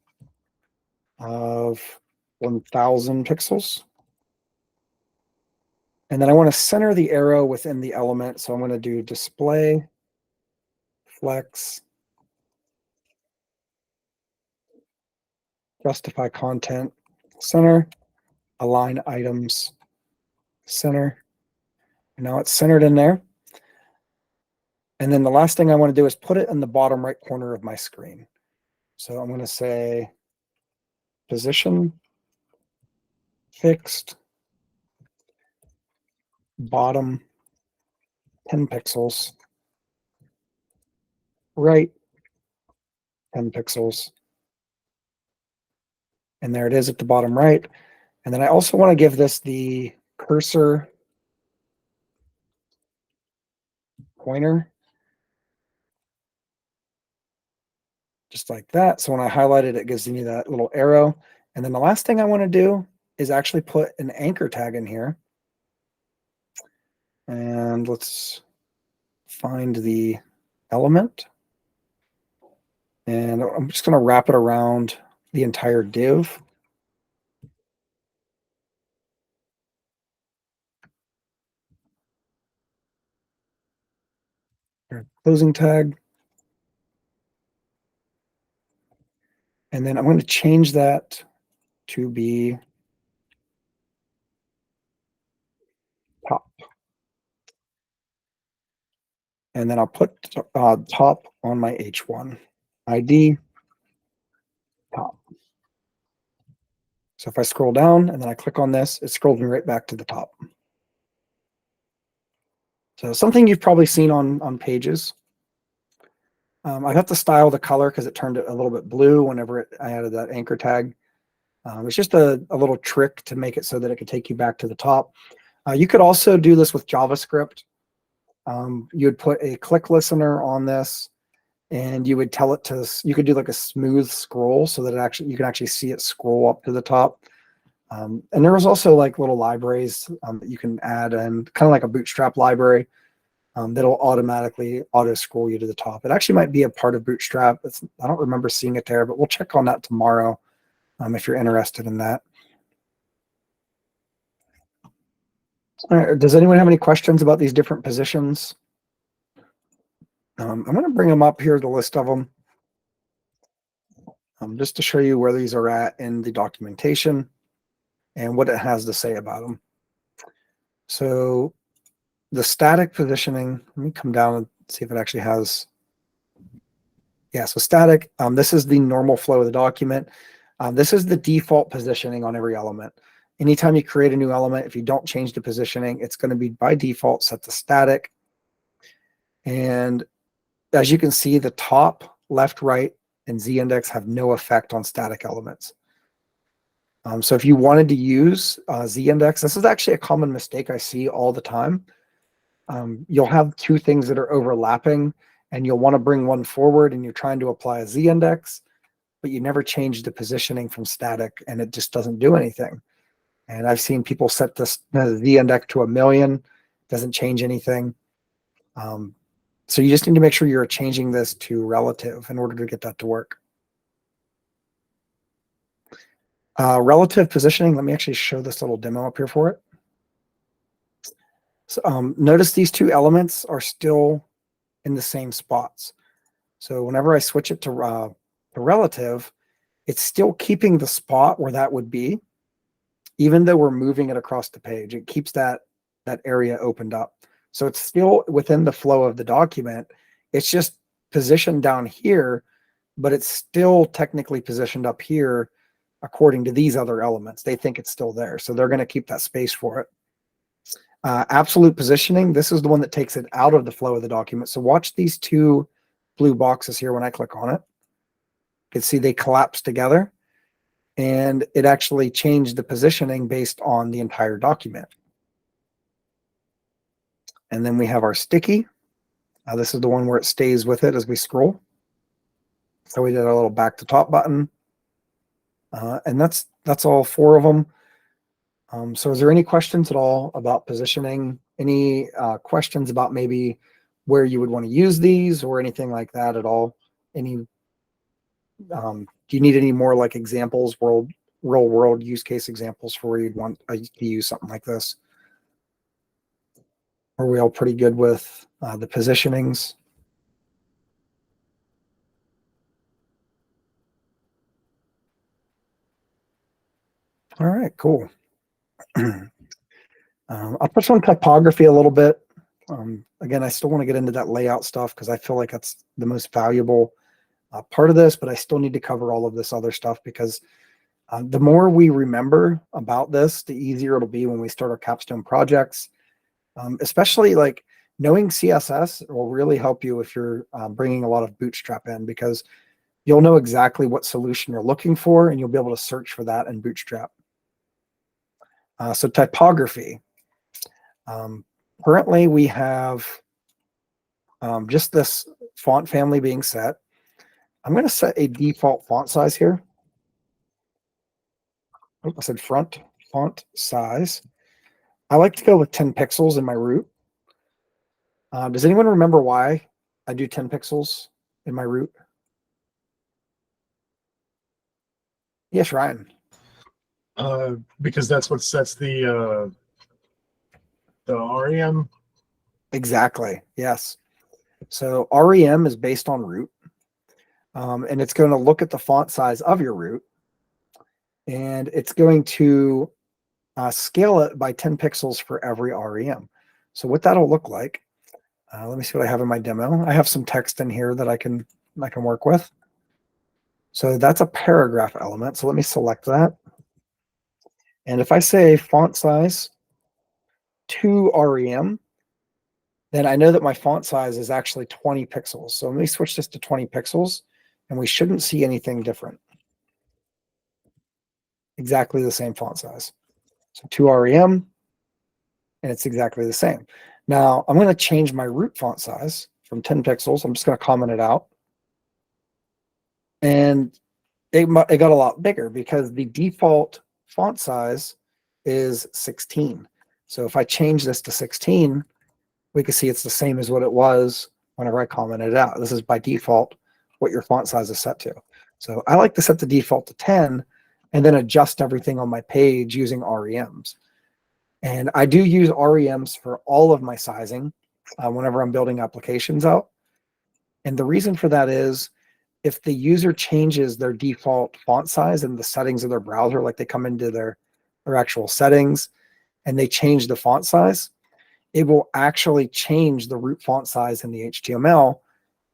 of 1000 pixels. And then I want to center the arrow within the element. So I'm going to do display, flex, justify content. center, align items, center. And now it's centered in there. And then the last thing I want to do is put it in the bottom right corner of my screen. So I'm going to say position, fixed, bottom, 10 pixels, right, 10 pixels. And there it is at the bottom right. And then I also want to give this the cursor pointer, just like that. So when I highlight it, it gives me that little arrow. And then the last thing I want to do is actually put an anchor tag in here. And let's find the element. And I'm just going to wrap it around the entire div. Closing tag. And then I'm going to change that to be top. And then I'll put top on my H1. ID, top. So if I scroll down and then I click on this, it scrolls me right back to the top. So something you've probably seen on pages. I have to style the color because it turned it a little bit blue whenever I added that anchor tag. It's just a little trick to make it so that it could take you back to the top. You could also do this with JavaScript. You would put a click listener on this, and you would tell it to. You could do like a smooth scroll so that you can actually see it scroll up to the top. And there was also like little libraries that you can add, and kind of like a Bootstrap library that'll automatically auto scroll you to the top. It actually might be a part of Bootstrap. I don't remember seeing it there, but we'll check on that tomorrow if you're interested in that. All right, does anyone have any questions about these different positions? I'm going to bring them up here, the list of them, just to show you where these are at in the documentation and what it has to say about them. So the static positioning, let me come down and see if it actually has. Yeah, so static, this is the normal flow of the document. This is the default positioning on every element. Anytime you create a new element, if you don't change the positioning, it's going to be by default set to static. And as you can see, the top, left, right, and z-index have no effect on static elements. So if you wanted to use z-index, this is actually a common mistake I see all the time. You'll have two things that are overlapping, and you'll want to bring one forward, and you're trying to apply a z-index, but you never change the positioning from static, and it just doesn't do anything. And I've seen people set the z-index to 1,000,000, doesn't change anything. So you just need to make sure you're changing this to relative in order to get that to work. Relative positioning, let me actually show this little demo up here for it. So, notice these two elements are still in the same spots. So whenever I switch it to relative, it's still keeping the spot where that would be, even though we're moving it across the page. It keeps that area opened up. So it's still within the flow of the document. It's just positioned down here, but it's still technically positioned up here according to these other elements. They think it's still there. So they're going to keep that space for it. Absolute positioning, this is the one that takes it out of the flow of the document. So watch these two blue boxes here when I click on it. You can see they collapse together, and it actually changed the positioning based on the entire document. And then we have our sticky. This is the one where it stays with it as we scroll. So we did our little back to top button. And that's all four of them. So is there any questions at all about positioning? Any questions about maybe where you would want to use these or anything like that at all? Do you need any more like examples, real world use case examples for where you'd want to use something like this? Are we all pretty good with the positionings? All right, cool. I'll touch on typography a little bit. Again, I still want to get into that layout stuff because I feel like that's the most valuable part of this, but I still need to cover all of this other stuff because the more we remember about this, the easier it'll be when we start our capstone projects. Especially like knowing CSS will really help you if you're bringing a lot of Bootstrap in, because you'll know exactly what solution you're looking for and you'll be able to search for that in Bootstrap. So typography. Currently we have just this font family being set. I'm going to set a default font size here. Oh, I said font size. I like to go with 10 pixels in my root. Does anyone remember why I do 10 pixels in my root? Yes, Ryan. Because that's what sets the REM. Exactly. Yes. So REM is based on root, and it's going to look at the font size of your root, and it's going to scale it by 10 pixels for every REM. So what that'll look like, let me see what I have in my demo. I have some text in here that I can work with. So that's a paragraph element. So let me select that. And if I say font size 2 REM, then I know that my font size is actually 20 pixels. So let me switch this to 20 pixels, and we shouldn't see anything different. Exactly the same font size. So 2 REM, and it's exactly the same. Now I'm going to change my root font size from 10 pixels. I'm just going to comment it out. And it got a lot bigger because the default font size is 16. So if I change this to 16, we can see it's the same as what it was whenever I commented it out. This is by default what your font size is set to. So I like to set the default to 10 and then adjust everything on my page using REMs. And I do use REMs for all of my sizing whenever I'm building applications out. And the reason for that is if the user changes their default font size in the settings of their browser, like they come into their actual settings and they change the font size, it will actually change the root font size in the HTML.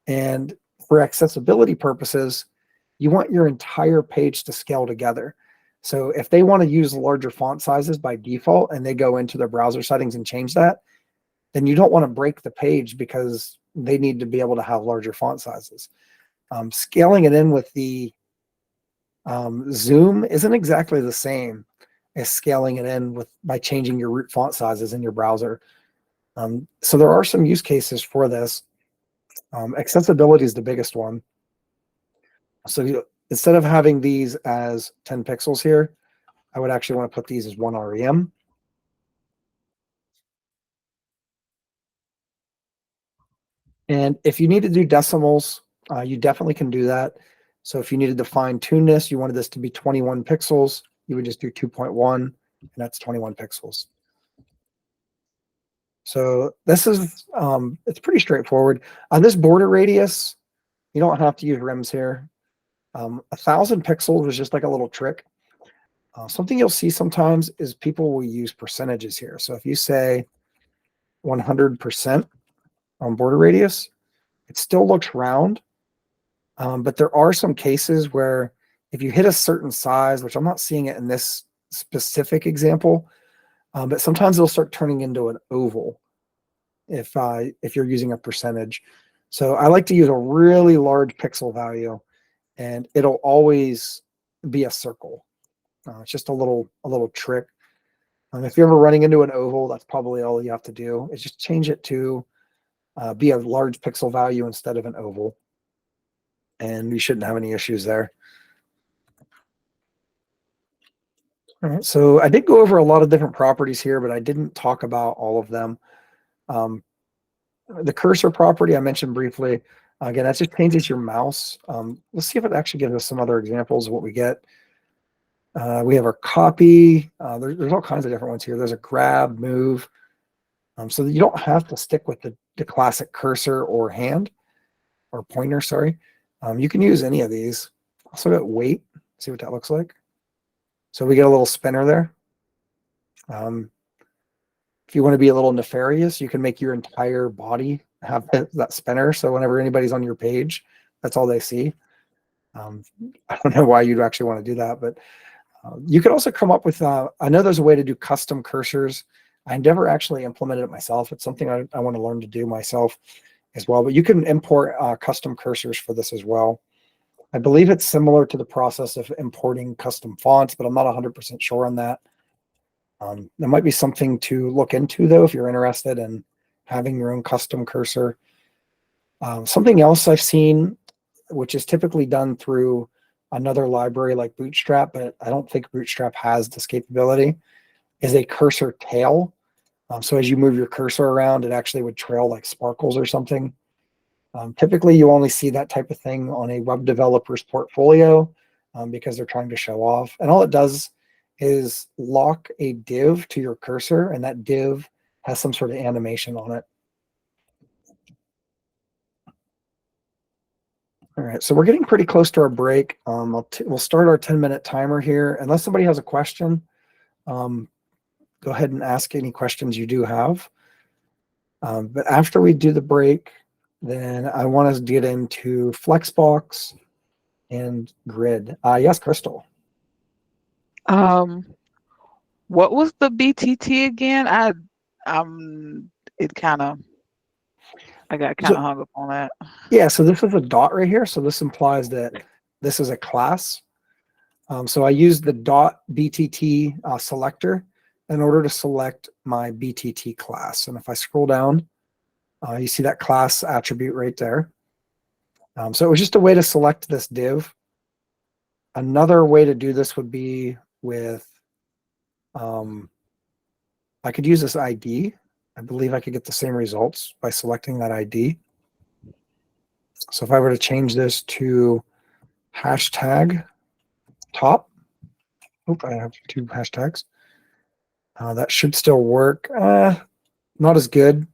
And for accessibility purposes, you want your entire page to scale together. So if they want to use larger font sizes by default and they go into their browser settings and change that, then you don't want to break the page because they need to be able to have larger font sizes. Scaling it in with the zoom isn't exactly the same as scaling it in by changing your root font sizes in your browser. So there are some use cases for this. Accessibility is the biggest one. So instead of having these as 10 pixels here, I would actually want to put these as 1 REM. And if you need to do decimals, you definitely can do that. So if you needed to fine tune this, you wanted this to be 21 pixels, you would just do 2.1, and that's 21 pixels. So this is, it's pretty straightforward. On this border radius, you don't have to use rems here. 1,000 pixels is just like a little trick. Something you'll see sometimes is people will use percentages here. So if you say 100% on border radius, it still looks round. But there are some cases where if you hit a certain size, which I'm not seeing it in this specific example, but sometimes it'll start turning into an oval if you're using a percentage. So I like to use a really large pixel value, and it'll always be a circle. It's just a little trick. If you're ever running into an oval, that's probably all you have to do is just change it to be a large pixel value instead of an oval. And we shouldn't have any issues there. All right, so I did go over a lot of different properties here, but I didn't talk about all of them. The cursor property I mentioned briefly. Again, that just changes your mouse. Let's see if it actually gives us some other examples of what we get. We have our copy. There's all kinds of different ones here. There's a grab, move. So that you don't have to stick with the classic cursor or hand or pointer, sorry. You can use any of these. Also got weight, see what that looks like. So we get a little spinner there. If you want to be a little nefarious, you can make your entire body have that spinner. So whenever anybody's on your page, that's all they see. I don't know why you'd actually want to do that, but you could also come up with, I know there's a way to do custom cursors. I never actually implemented it myself. It's something I want to learn to do myself as well, but you can import custom cursors for this as well. I believe it's similar to the process of importing custom fonts, but I'm not 100% sure on that. There might be something to look into though, if you're interested in having your own custom cursor. Something else I've seen, which is typically done through another library like Bootstrap, but I don't think Bootstrap has this capability, is a cursor tail. So as you move your cursor around, it actually would trail like sparkles or something. Typically, you only see that type of thing on a web developer's portfolio because they're trying to show off. And all it does is lock a div to your cursor, and that div has some sort of animation on it. All right, so we're getting pretty close to our break. We'll start our 10-minute timer here. Unless somebody has a question, go ahead and ask any questions you do have. But after we do the break, then I want us to get into Flexbox and Grid. Yes, Crystal. What was the BTT again? I got kind of hung up on that. Yeah, so this is a dot right here. So this implies that this is a class. So I use the dot BTT selector in order to select my BTT class. And if I scroll down, you see that class attribute right there. So it was just a way to select this div. Another way to do this would be with, I could use this ID. I believe I could get the same results by selecting that ID. So if I were to change this to hashtag top, I have 2 hashtags. That should still work. Not as good,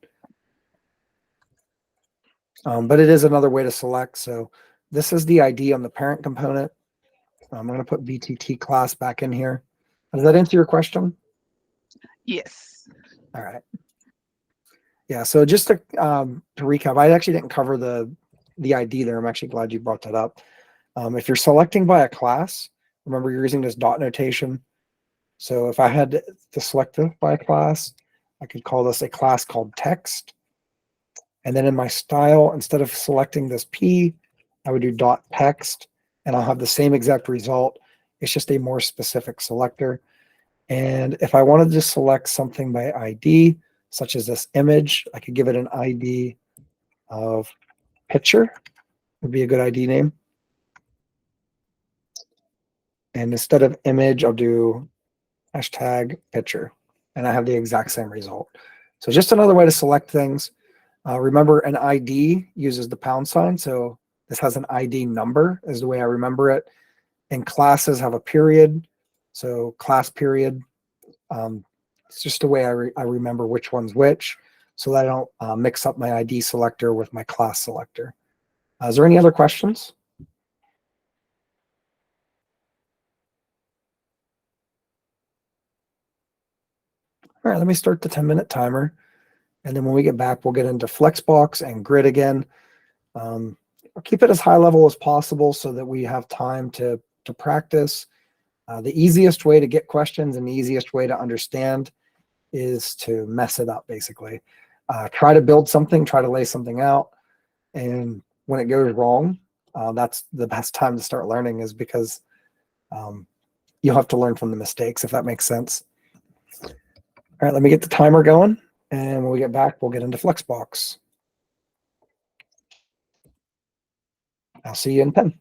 but it is another way to select. So this is the ID on the parent component. I'm going to put BTT class back in here. Does that answer your question? Yes. All right. Yeah. So just to recap, I actually didn't cover the ID there. I'm actually glad you brought that up. If you're selecting by a class, remember you're using this dot notation. So if I had to select this by a class, I could call this a class called text. And then in my style, instead of selecting this P, I would do dot text, and I'll have the same exact result. It's just a more specific selector. And if I wanted to select something by ID, such as this image, I could give it an ID of picture, would be a good ID name. And instead of image, I'll do hashtag picture, and I have the exact same result. So just another way to select things. Remember, an ID uses the pound sign, so this has an ID number is the way I remember it. And classes have a period, so class period. It's just the way I remember which one's which, so that I don't mix up my ID selector with my class selector. Is there any other questions? All right, let me start the 10-minute timer. And then when we get back, we'll get into Flexbox and Grid again. I'll keep it as high level as possible so that we have time to practice. The easiest way to get questions and the easiest way to understand is to mess it up, basically. Try to build something, try to lay something out. And when it goes wrong, that's the best time to start learning, is because you'll have to learn from the mistakes, if that makes sense. All right, let me get the timer going. And when we get back, we'll get into Flexbox. I'll see you in 10.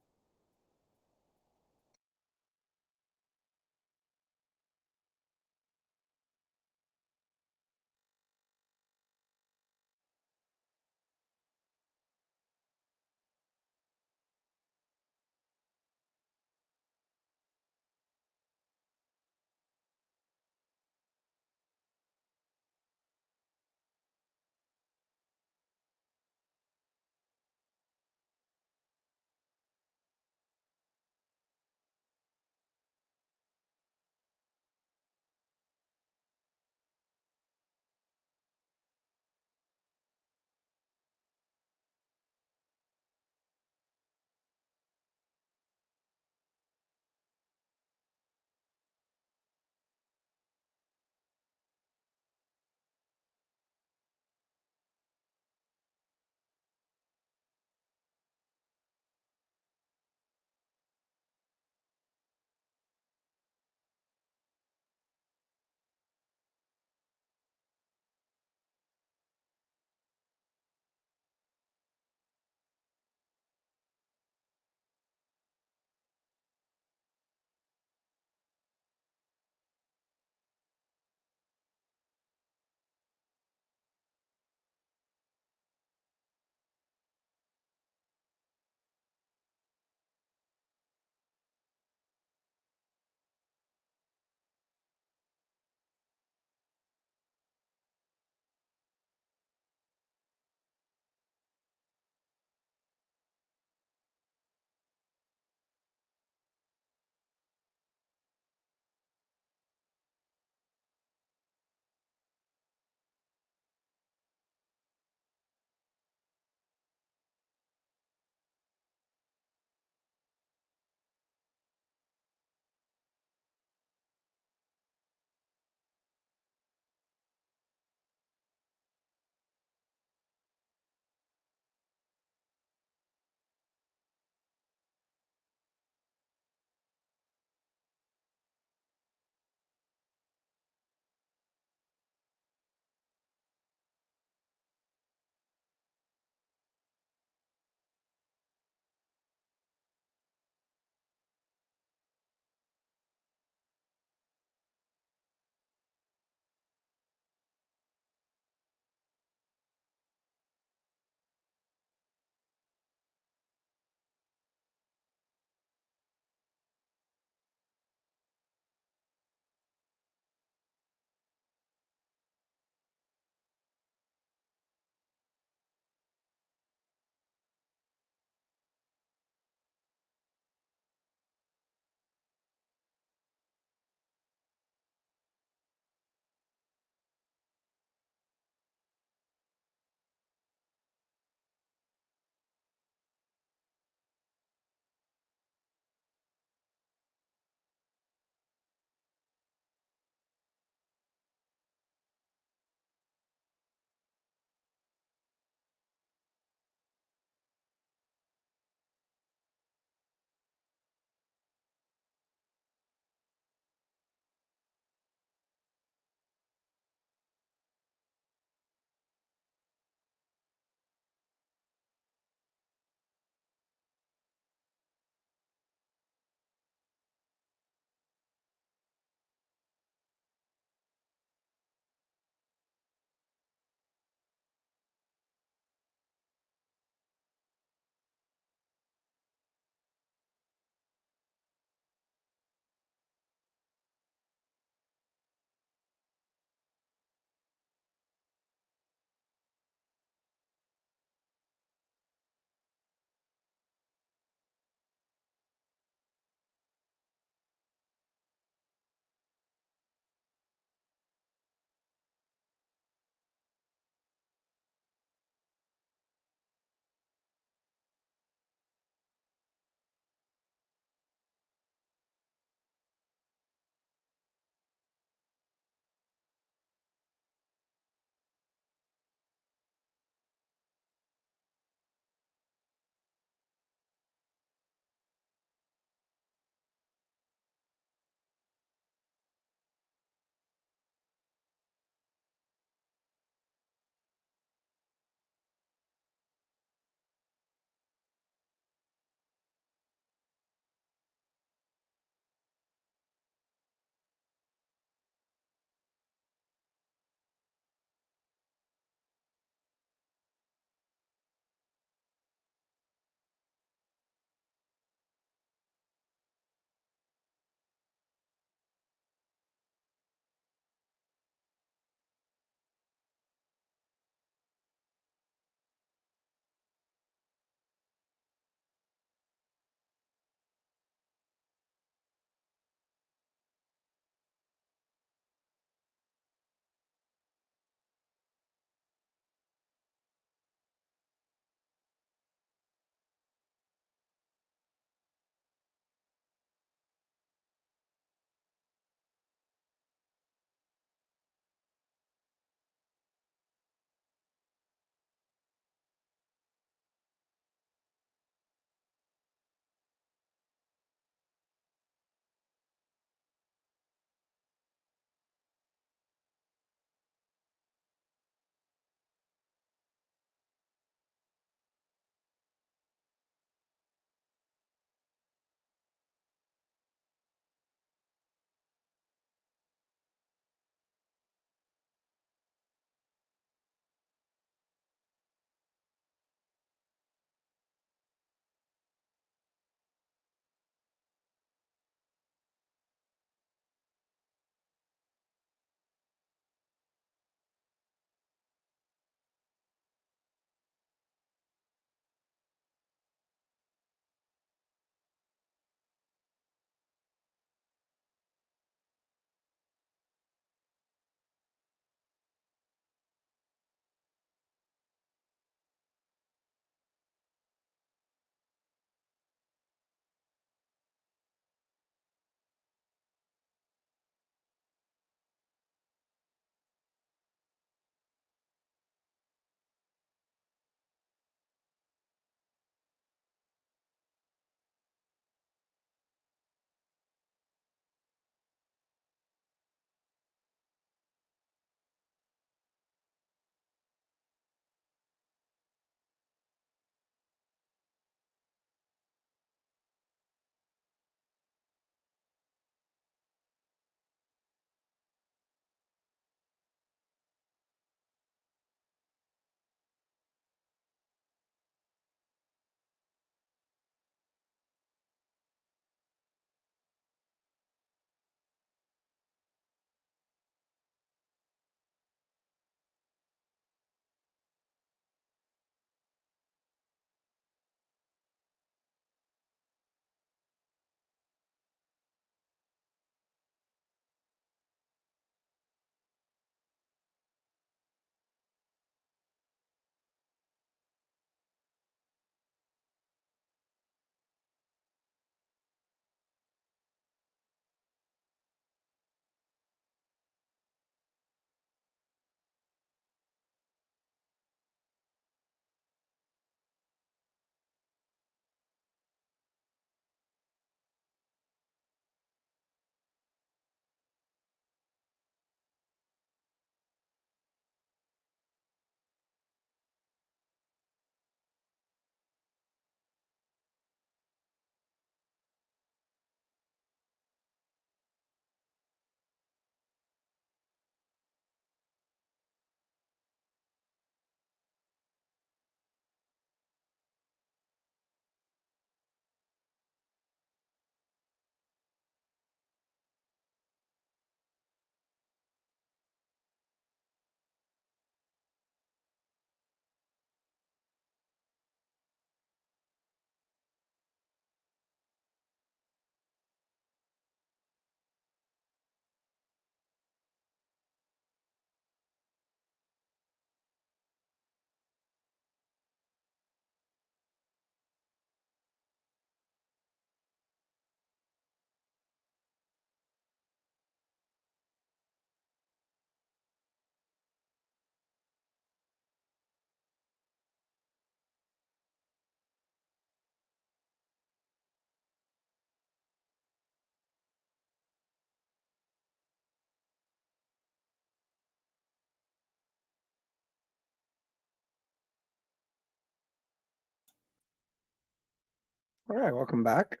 All right, welcome back.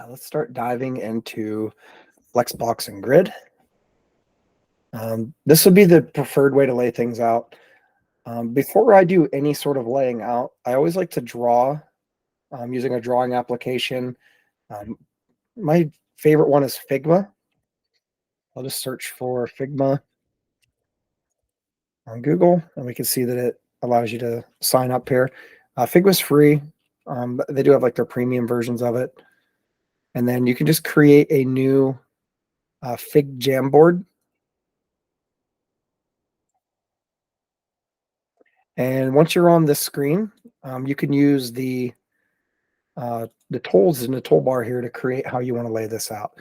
Let's start diving into Flexbox and Grid. This would be the preferred way to lay things out. Before I do any sort of laying out, I always like to draw using a drawing application. My favorite one is Figma. I'll just search for Figma on Google, and we can see that it allows you to sign up here. Figma's free. But they do have like their premium versions of it. And then you can just create a new Fig Jamboard. And once you're on this screen, you can use the tools in the toolbar here to create how you want to lay this out.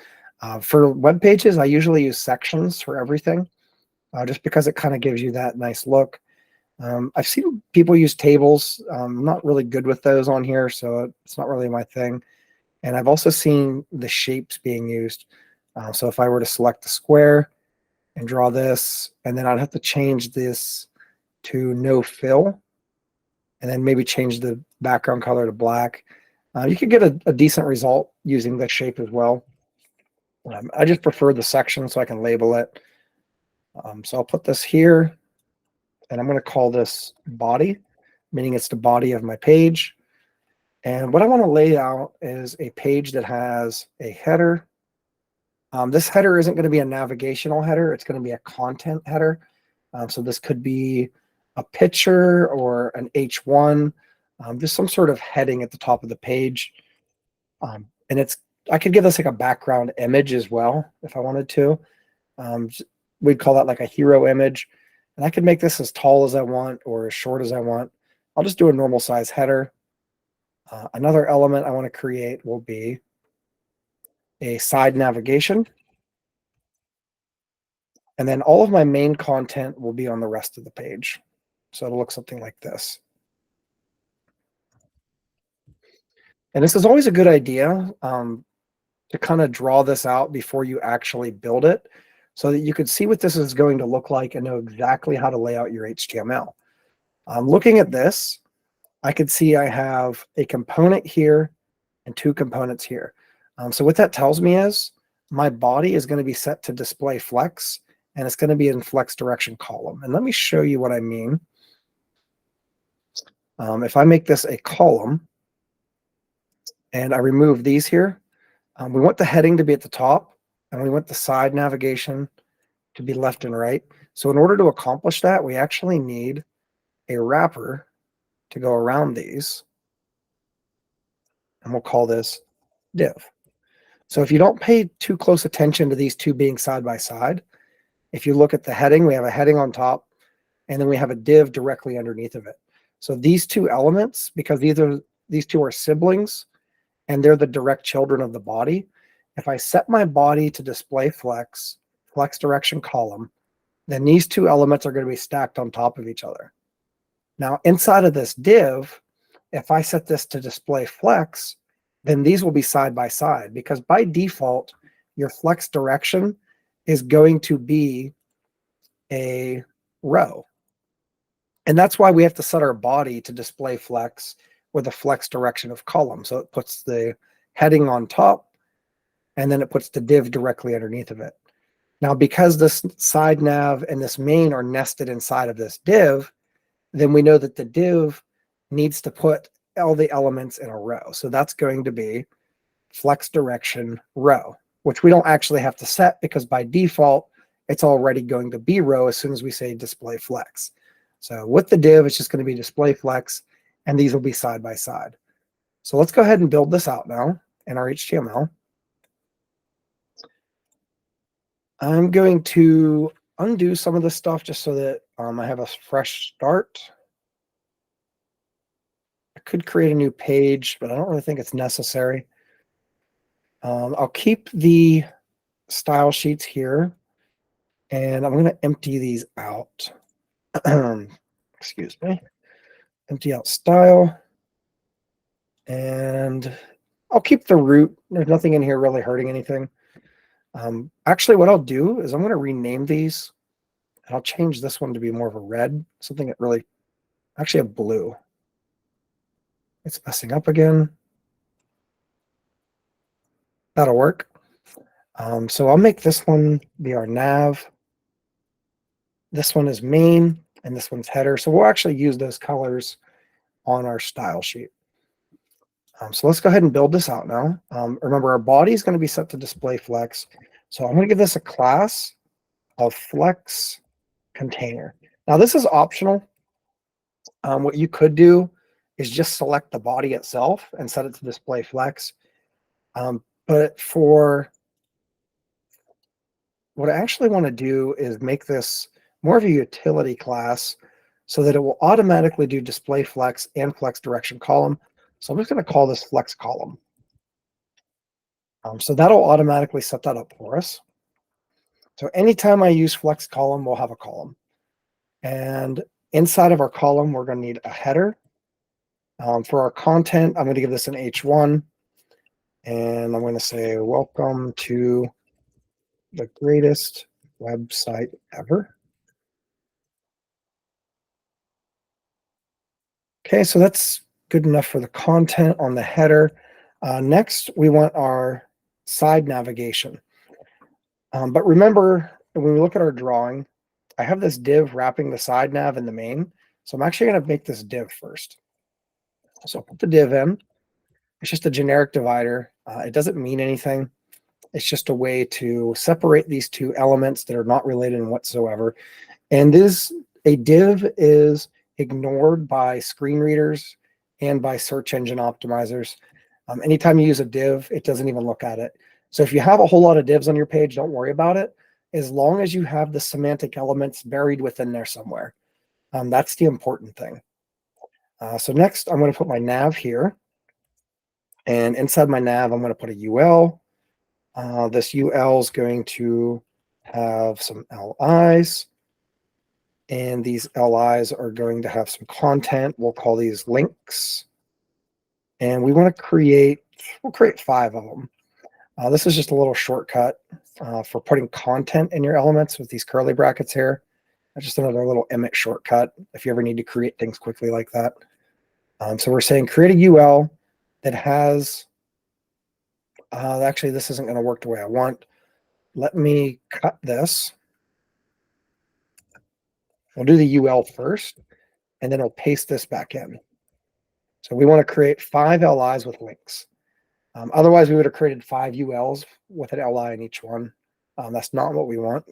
For web pages, I usually use sections for everything, just because it kind of gives you that nice look. I've seen people use tables. I'm not really good with those on here, so it's not really my thing. And I've also seen the shapes being used. So if I were to select the square and draw this, and then I'd have to change this to no fill, and then maybe change the background color to black. You could get a decent result using this shape as well. I just prefer the section so I can label it. So I'll put this here, and I'm going to call this body, meaning it's the body of my page. And what I want to lay out is a page that has a header. This header isn't going to be a navigational header. It's going to be a content header. So this could be a picture or an H1, just some sort of heading at the top of the page. And I could give this like a background image as well if I wanted to. We'd call that like a hero image. And I could make this as tall as I want or as short as I want. I'll just do a normal size header. Another element I want to create will be a side navigation. And then all of my main content will be on the rest of the page. So it'll look something like this. And this is always a good idea to kind of draw this out before you actually build it, so that you could see what this is going to look like and know exactly how to lay out your HTML. Looking at this, I could see I have a component here and two components here. So what that tells me is my body is going to be set to display flex, and it's going to be in flex direction column. And let me show you what I mean. If I make this a column and I remove these here, we want the heading to be at the top, and we want the side navigation to be left and right. So in order to accomplish that, we actually need a wrapper to go around these, and we'll call this div. So if you don't pay too close attention to these two being side by side, if you look at the heading, we have a heading on top, and then we have a div directly underneath of it. So these two elements, because these two are siblings, and they're the direct children of the body, if I set my body to display flex direction column, then these two elements are going to be stacked on top of each other. Now, inside of this div, if I set this to display flex, then these will be side by side, because by default, your flex direction is going to be a row. And that's why we have to set our body to display flex with a flex direction of column. So it puts the heading on top, and then it puts the div directly underneath of it. Now, because this side nav and this main are nested inside of this div, then we know that the div needs to put all the elements in a row. So that's going to be flex direction row, which we don't actually have to set, because by default, it's already going to be row as soon as we say display flex. So with the div, it's just going to be display flex, and these will be side by side. So let's go ahead and build this out now in our HTML. I'm going to undo some of this stuff just so that I have a fresh start. I could create a new page, but I don't really think it's necessary. I'll keep the style sheets here, and I'm going to empty these out. Excuse me. Empty out style. And I'll keep the root. There's nothing in here really hurting anything. Actually, what I'll do is I'm going to rename these, and I'll change this one to be more of a red, something that really, actually a blue. It's messing up again. That'll work. So I'll make this one be our nav. This one is main, and this one's header. So we'll actually use those colors on our style sheet. So let's go ahead and build this out now. Remember, our body is going to be set to display flex. So I'm going to give this a class of flex container. Now this is optional. What you could do is just select the body itself and set it to display flex. But for what I actually want to do is make this more of a utility class so that it will automatically do display flex and flex direction column. So I'm just going to call this flex column. So that'll automatically set that up for us. So anytime I use flex column, we'll have a column. And inside of our column, we're going to need a header. For our content, I'm going to give this an H1. And I'm going to say, welcome to the greatest website ever. Okay, so that's good enough for the content on the header. Next, we want our side navigation. But remember, when we look at our drawing, I have this div wrapping the side nav in the main. So I'm actually going to make this div first. So I'll put the div in. It's just a generic divider. It doesn't mean anything. It's just a way to separate these two elements that are not related whatsoever. And a div is ignored by screen readers and by search engine optimizers. Anytime you use a div, it doesn't even look at it. So if you have a whole lot of divs on your page, don't worry about it, as long as you have the semantic elements buried within there somewhere. That's the important thing. So next, I'm going to put my nav here. And inside my nav, I'm going to put a UL. This UL is going to have some LIs. And these LIs are going to have some content. We'll call these links. And we want to we'll create 5 of them. This is just a little shortcut for putting content in your elements with these curly brackets here. That's just another little Emmet shortcut if you ever need to create things quickly like that. So we're saying create a UL that has, actually this isn't going to work the way I want. Let me cut this. We'll do the UL first, and then I'll paste this back in. So we want to create 5 LIs with links. Otherwise, we would have created 5 ULs with an LI in each one. That's not what we want.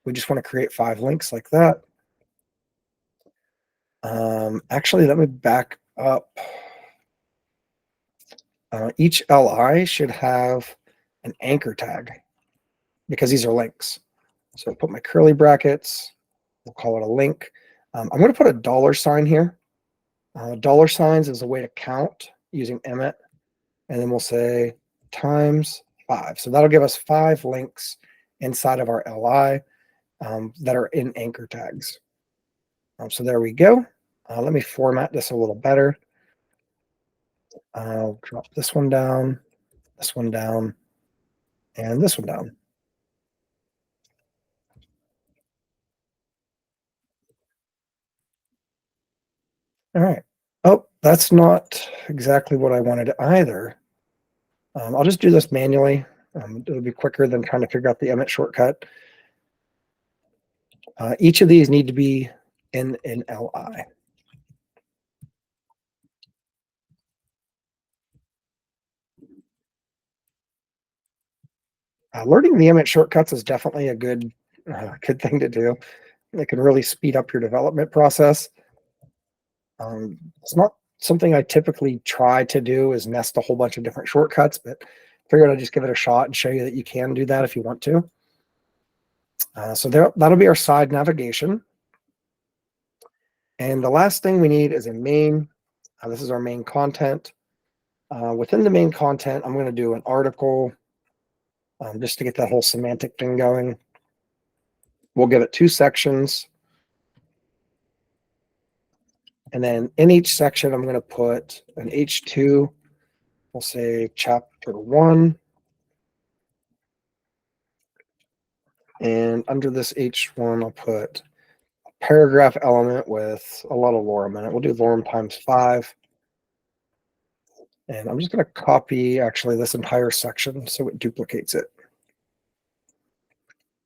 We just want to create 5 links like that. Actually, let me back up. Each LI should have an anchor tag because these are links. So I'll put my curly brackets. We'll call it a link. I'm going to put a $sign here. $signs is a way to count using Emmet. And then we'll say times 5. So that'll give us 5 links inside of our LI that are in anchor tags. So there we go. Let me format this a little better. I'll drop this one down, and this one down. All right. Oh, that's not exactly what I wanted either. I'll just do this manually. It'll be quicker than trying to figure out the Emmet shortcut. Each of these need to be in an LI. Learning the Emmet shortcuts is definitely a good thing to do. It can really speed up your development process. It's not something I typically try to do, is nest a whole bunch of different shortcuts, but figured I'd just give it a shot and show you that you can do that if you want to. So that'll be our side navigation. And the last thing we need is a main. This is our main content. Within the main content, I'm going to do an article just to get that whole semantic thing going. We'll give it 2 sections. And then in each section, I'm going to put an H2. We'll say chapter 1. And under this H1, I'll put a paragraph element with a lot of lorem in it. We'll do lorem times 5. And I'm just going to copy actually this entire section so it duplicates it.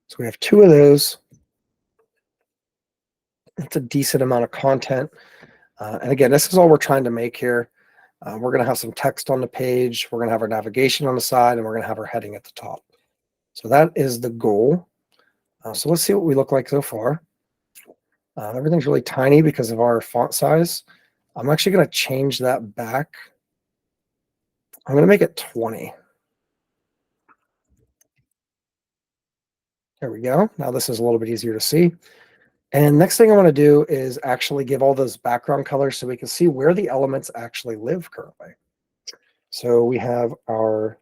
So we have 2 of those. That's a decent amount of content. And again, this is all we're trying to make here. We're going to have some text on the page. We're going to have our navigation on the side, and we're going to have our heading at the top. So that is the goal. So let's see what we look like so far. Everything's really tiny because of our font size. I'm actually going to change that back. I'm going to make it 20. There we go. Now this is a little bit easier to see. And next thing I want to do is actually give all those background colors so we can see where the elements actually live currently. So we have our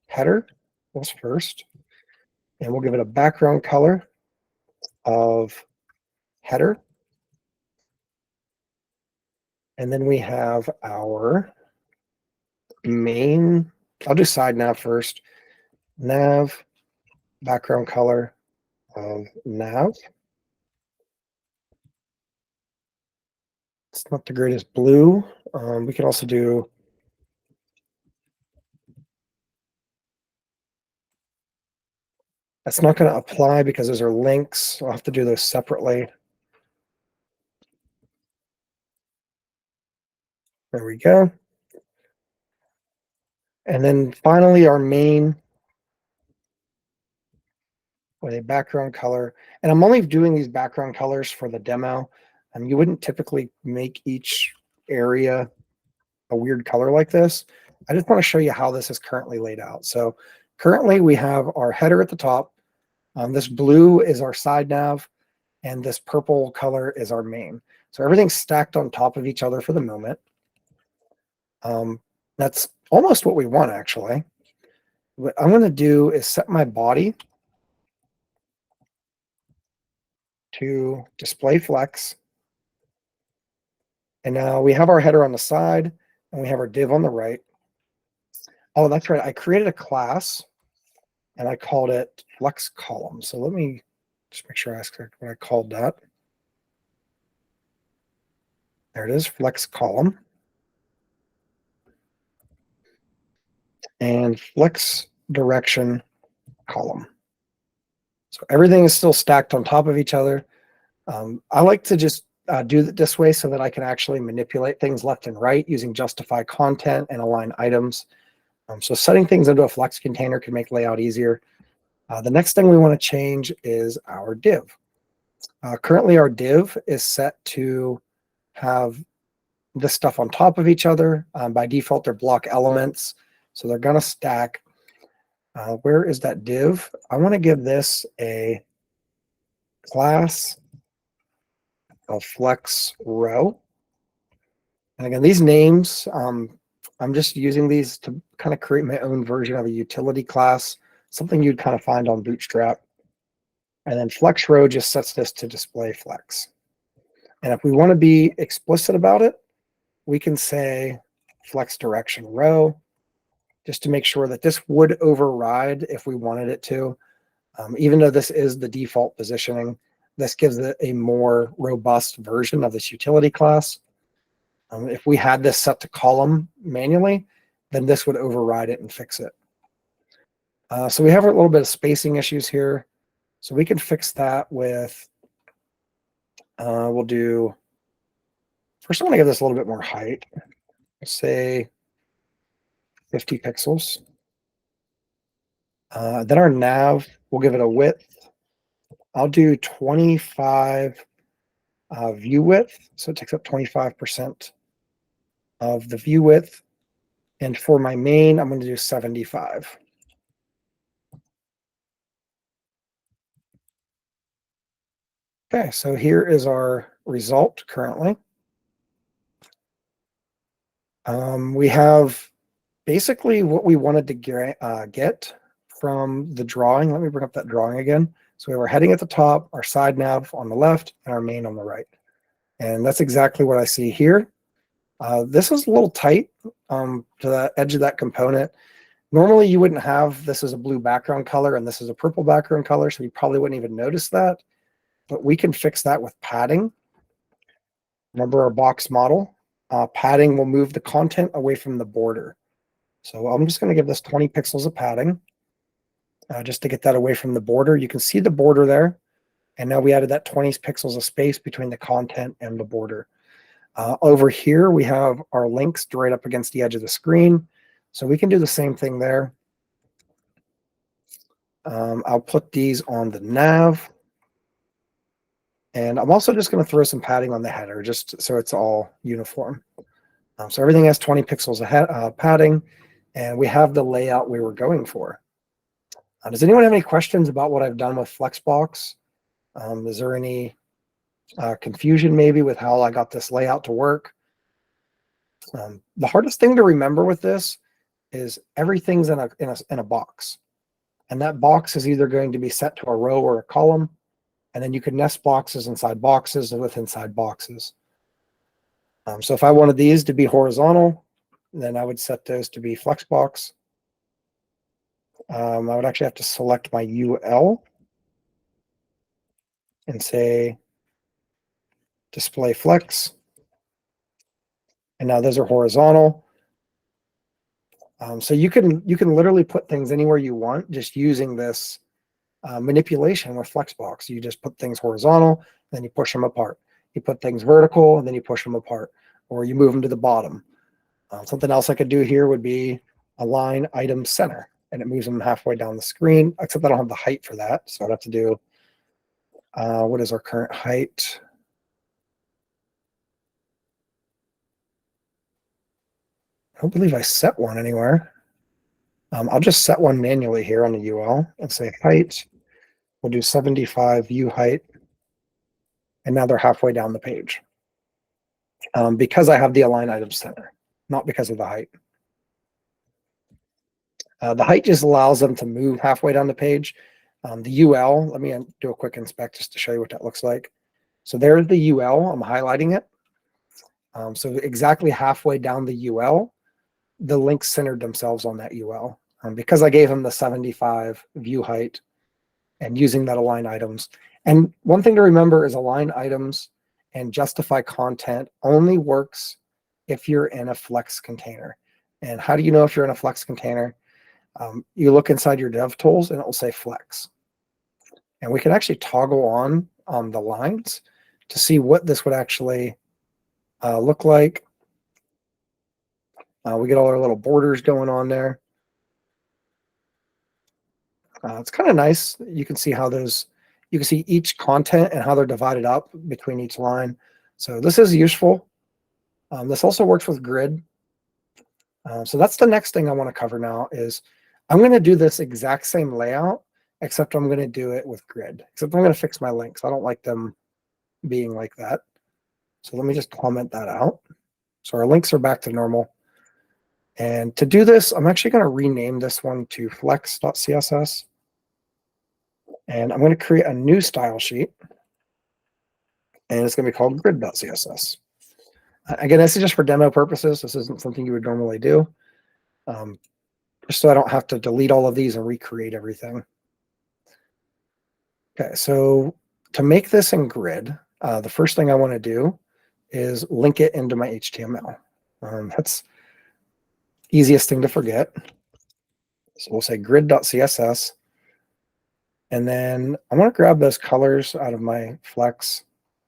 header was first, and we'll give it a background color of header. And then we have our main, I'll do side nav first. Nav, background color of nav. It's not the greatest blue. We can also do that's not going to apply because those are links. I'll have to do those separately. There we go. And then finally our main with a background color. And I'm only doing these background colors for the demo. You wouldn't typically make each area a weird color like this. I just want to show you how this is currently laid out. So currently we have our header at the top. This blue is our side nav, and this purple color is our main. So everything's stacked on top of each other for the moment. That's almost what we want, actually. What I'm going to do is set my body to display flex. And now we have our header on the side, and we have our div on the right. Oh, that's right. I created a class, and I called it flex column. So let me just make sure I ask what I called that. There it is, flex column. And flex direction column. So everything is still stacked on top of each other. I like to just do it this way so that I can actually manipulate things left and right using justify content and align items. So setting things into a flex container can make layout easier. The next thing we want to change is our div. Currently our div is set to have this stuff on top of each other. By default, they're block elements, so they're going to stack. Where is that div? I want to give this a class of flex row. And again, these names, I'm just using these to kind of create my own version of a utility class, something you'd kind of find on Bootstrap. And then flex row just sets this to display flex. And if we want to be explicit about it, we can say flex direction row, just to make sure that this would override if we wanted it to. Even though this is the default positioning, this gives it a more robust version of this utility class. If we had this set to column manually, then this would override it and fix it. So we have a little bit of spacing issues here. So we can fix that with, we'll do, first I want to give this a little bit more height. Let's say 50 pixels. Then our nav, we'll give it a width. I'll do 25 view width. So it takes up 25% of the view width. And for my main, I'm going to do 75. Okay, so here is our result currently. We have basically what we wanted to get from the drawing. Let me bring up that drawing again. So we have our heading at the top, our side nav on the left, and our main on the right. And that's exactly what I see here. This is a little tight to the edge of that component. Normally you wouldn't have this as a blue background color and this is a purple background color, so you probably wouldn't even notice that. But we can fix that with padding. Remember our box model? Padding will move the content away from the border. So I'm just going to give this 20 pixels of padding just to get that away from the border. You can see the border there. And now we added that 20 pixels of space between the content and the border. Over here, we have our links right up against the edge of the screen. So we can do the same thing there. I'll put these on the nav. And I'm also just going to throw some padding on the header just so it's all uniform. So everything has 20 pixels of padding, and we have the layout we were going for. Does anyone have any questions about what I've done with Flexbox? Is there any confusion maybe with how I got this layout to work? The hardest thing to remember with this is everything's in a box. And that box is either going to be set to a row or a column. And then you can nest boxes inside boxes and with inside boxes. So if I wanted these to be horizontal, then I would set those to be Flexbox. I would actually have to select my UL and say display flex. And now those are horizontal. So you can literally put things anywhere you want just using this manipulation with Flexbox. You just put things horizontal, then you push them apart. You put things vertical, and then you push them apart, or you move them to the bottom. Something else I could do here would be align item center, and it moves them halfway down the screen, except I don't have the height for that. So I'd have to do, what is our current height? I don't believe I set one anywhere. I'll just set one manually here on the UL and say height. We'll do 75 view height. And now they're halfway down the page. Because I have the align item center, not because of the height. The height just allows them to move halfway down the page. The UL, let me do a quick inspect just to show you what that looks like. So there's the UL, I'm highlighting it. So exactly halfway down the UL, the links centered themselves on that UL. Because I gave them the 75 view height and using that align items. And one thing to remember is align items and justify content only works if you're in a Flex container. And how do you know if you're in a Flex container? You look inside your DevTools and it will say Flex. And we can actually toggle on the lines to see what this would actually look like. We get all our little borders going on there. It's kind of nice. You can see how those, you can see each content and how they're divided up between each line. So this is useful. This also works with grid. So that's the next thing I want to cover now is I'm going to do this exact same layout, except I'm going to do it with grid, except I'm going to fix my links. I don't like them being like that. So let me just comment that out. So our links are back to normal. And to do this, I'm actually going to rename this one to flex.css. And I'm going to create a new style sheet. And it's going to be called grid.css. Again, this is just for demo purposes. This isn't something you would normally do. Just so I don't have to delete all of these and recreate everything. Okay, so to make this in grid, the first thing I want to do is link it into my HTML. That's easiest thing to forget. So we'll say grid.css. And then I want to grab those colors out of my Flex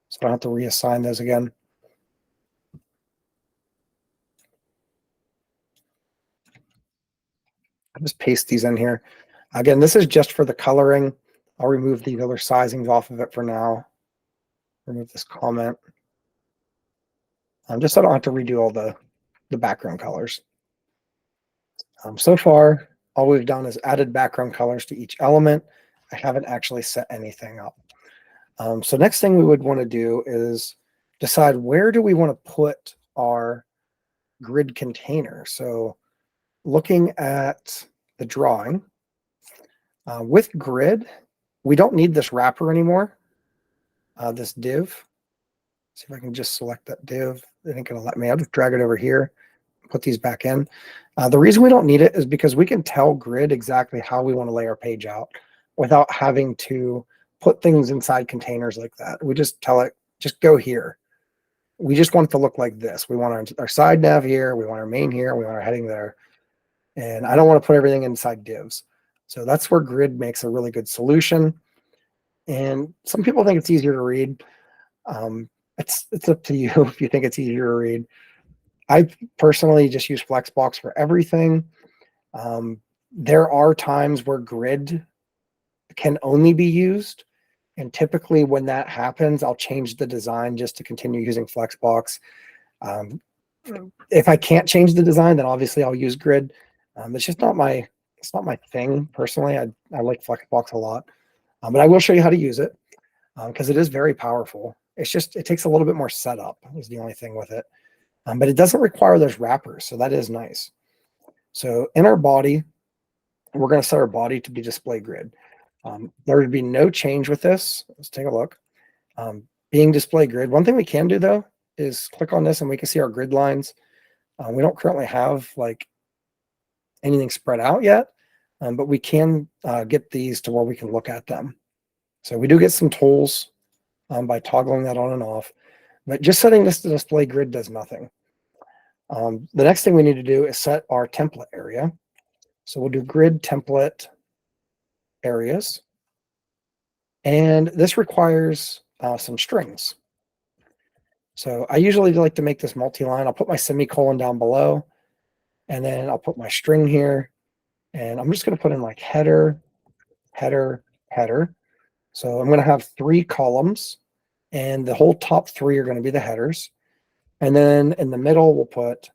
so I don't have to reassign those again. I'll just paste these in here. Again, this is just for the coloring. I'll remove these other sizings off of it for now. Remove this comment. Just so I don't have to redo all the background colors. So far, all we've done is added background colors to each element. I haven't actually set anything up. So next thing we would want to do is decide where do we want to put our grid container. So looking at the drawing, with grid, we don't need this wrapper anymore, this div. See if I can just select that div. It ain't going to let me. I'll just drag it over here, put these back in. The reason we don't need it is because we can tell grid exactly how we want to lay our page out without having to put things inside containers like that. We just tell it, just go here. We just want it to look like this. We want our side nav here. We want our main here. We want our heading there. and I don't want to put everything inside divs. So that's where grid makes a really good solution. And some people think it's easier to read. It's up to you if you think it's easier to read. I personally just use Flexbox for everything. There are times where grid can only be used. And typically when that happens, I'll change the design just to continue using Flexbox. If I can't change the design, then obviously I'll use grid. It's just not my thing personally. I like Flexbox a lot, but I will show you how to use it because it is very powerful. It's just, it takes a little bit more setup is the only thing with it. But it doesn't require those wrappers. So that is nice. So in our body, we're going to set our body to be display grid. There would be no change with this. Let's take a look. Being display grid. One thing we can do though is click on this and we can see our grid lines. We don't currently have like anything spread out yet, but we can get these to where we can look at them. So we do get some tools by toggling that on and off, but just setting this to display grid does nothing. The next thing we need to do is set our template area. So we'll do grid template areas. And this requires some strings. So I usually like to make this multi-line. I'll put my semicolon down below, and then I'll put my string here. And I'm just going to put in like header, header, header. So I'm going to have 3 columns, and the whole top 3 are going to be the headers. And then in the middle, we'll put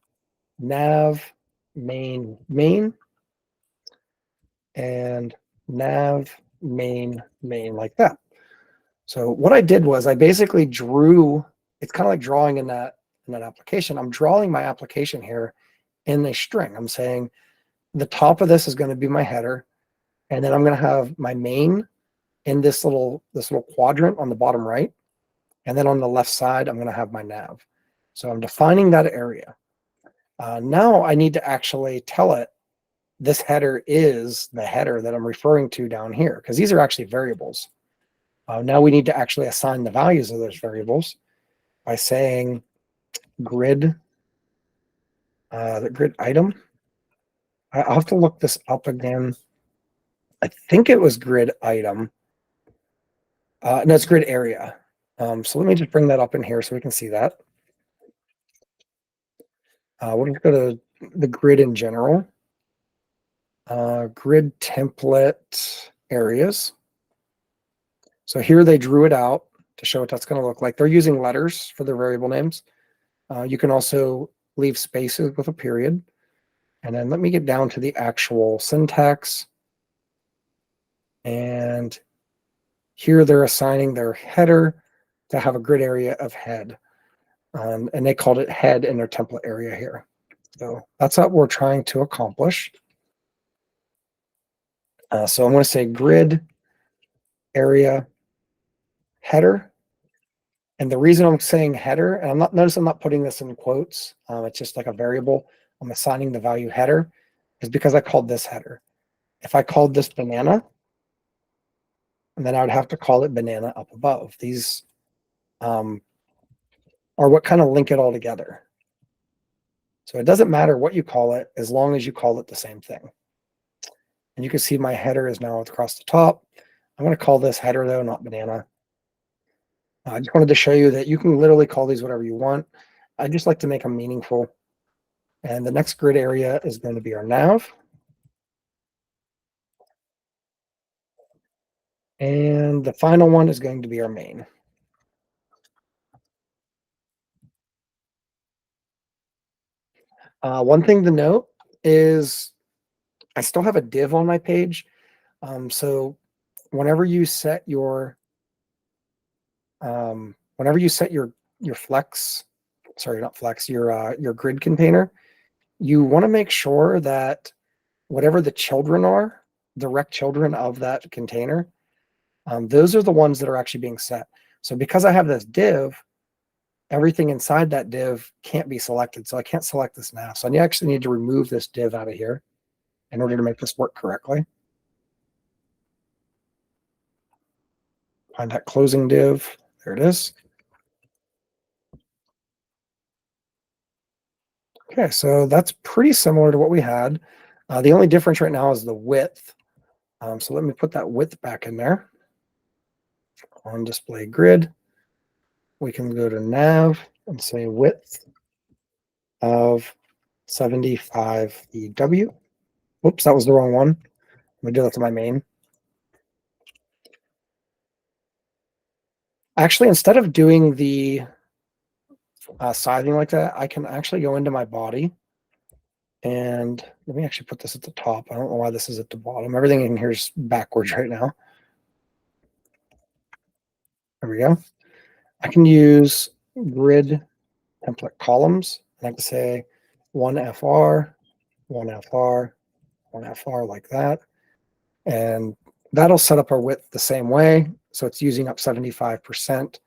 nav, main, main, and nav, main, main, like that. So what I did was I basically drew, it's kind of like drawing in that application. I'm drawing my application here in a string. I'm saying the top of this is going to be my header, and then I'm going to have my main in this little quadrant on the bottom right, and then on the left side I'm going to have my nav. So I'm defining that area. Now I need to actually tell it this header is the header that I'm referring to down here, because these are actually variables. Now we need to actually assign the values of those variables by saying grid, the grid item. I'll have to look this up again. I think it was grid item. No, it's grid area. So let me just bring that up in here so we can see that. We'll just go to the grid in general. Grid template areas. So here they drew it out to show what that's going to look like. They're using letters for their variable names. You can also leave spaces with a period. And then let me get down to the actual syntax. And here they're assigning their header to have a grid area of head. And they called it head in their template area here. So that's what we're trying to accomplish. So I'm going to say grid area header. And the reason I'm saying header, and notice I'm not putting this in quotes, it's just like a variable. I'm assigning the value header, is because I called this header. If I called this banana, and then I would have to call it banana up above. These are what kind of link it all together. So it doesn't matter what you call it, as long as you call it the same thing. And you can see my header is now across the top. I'm going to call this header though, not banana. I just wanted to show you that you can literally call these whatever you want. I just like to make them meaningful. And the next grid area is going to be our nav. And the final one is going to be our main. One thing to note is I still have a div on my page. So whenever you set your flex, sorry, not flex, your grid container, you want to make sure that whatever the children are, direct children of that container, those are the ones that are actually being set. So because I have this div, everything inside that div can't be selected. So I can't select this now. So I actually need to remove this div out of here in order to make this work correctly. Find that closing div. There it is. Okay, so that's pretty similar to what we had. The only difference right now is the width. So let me put that width back in there. On display grid, we can go to nav and say width of 75 EW. Whoops, that was the wrong one. Let me do that to my main. Actually, instead of doing the sizing like that, I can actually go into my body. And let me actually put this at the top. I don't know why this is at the bottom. Everything in here is backwards right now. There we go. I can use grid template columns. I can say 1FR, 1FR, 1FR like that. And that'll set up our width the same way. So it's using up 75%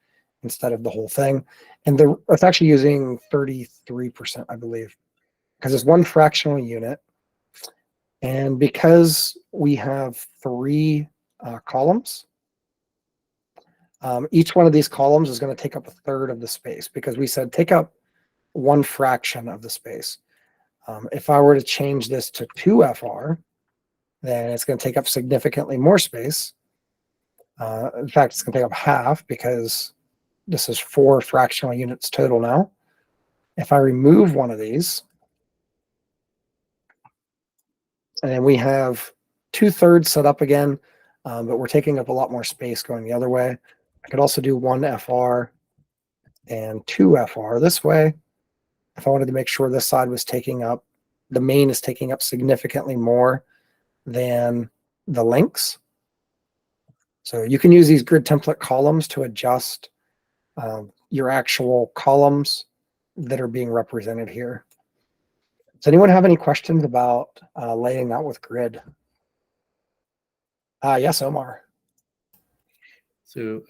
instead of the whole thing. And it's actually using 33%, I believe, because it's one fractional unit. And because we have 3 columns, each one of these columns is going to take up 1/3 of the space, because we said take up 1 fraction of the space. If I were to change this to 2FR, then it's going to take up significantly more space. In fact, it's going to take up half, because this is 4 fractional units total now. If I remove one of these, and then we have 2/3 set up again, but we're taking up a lot more space going the other way. I could also do 1FR and 2FR this way. If I wanted to make sure this side was taking up, the main is taking up significantly more than the links. So you can use these grid template columns to adjust your actual columns that are being represented here. Does anyone have any questions about laying out with grid? Yes, Omar. So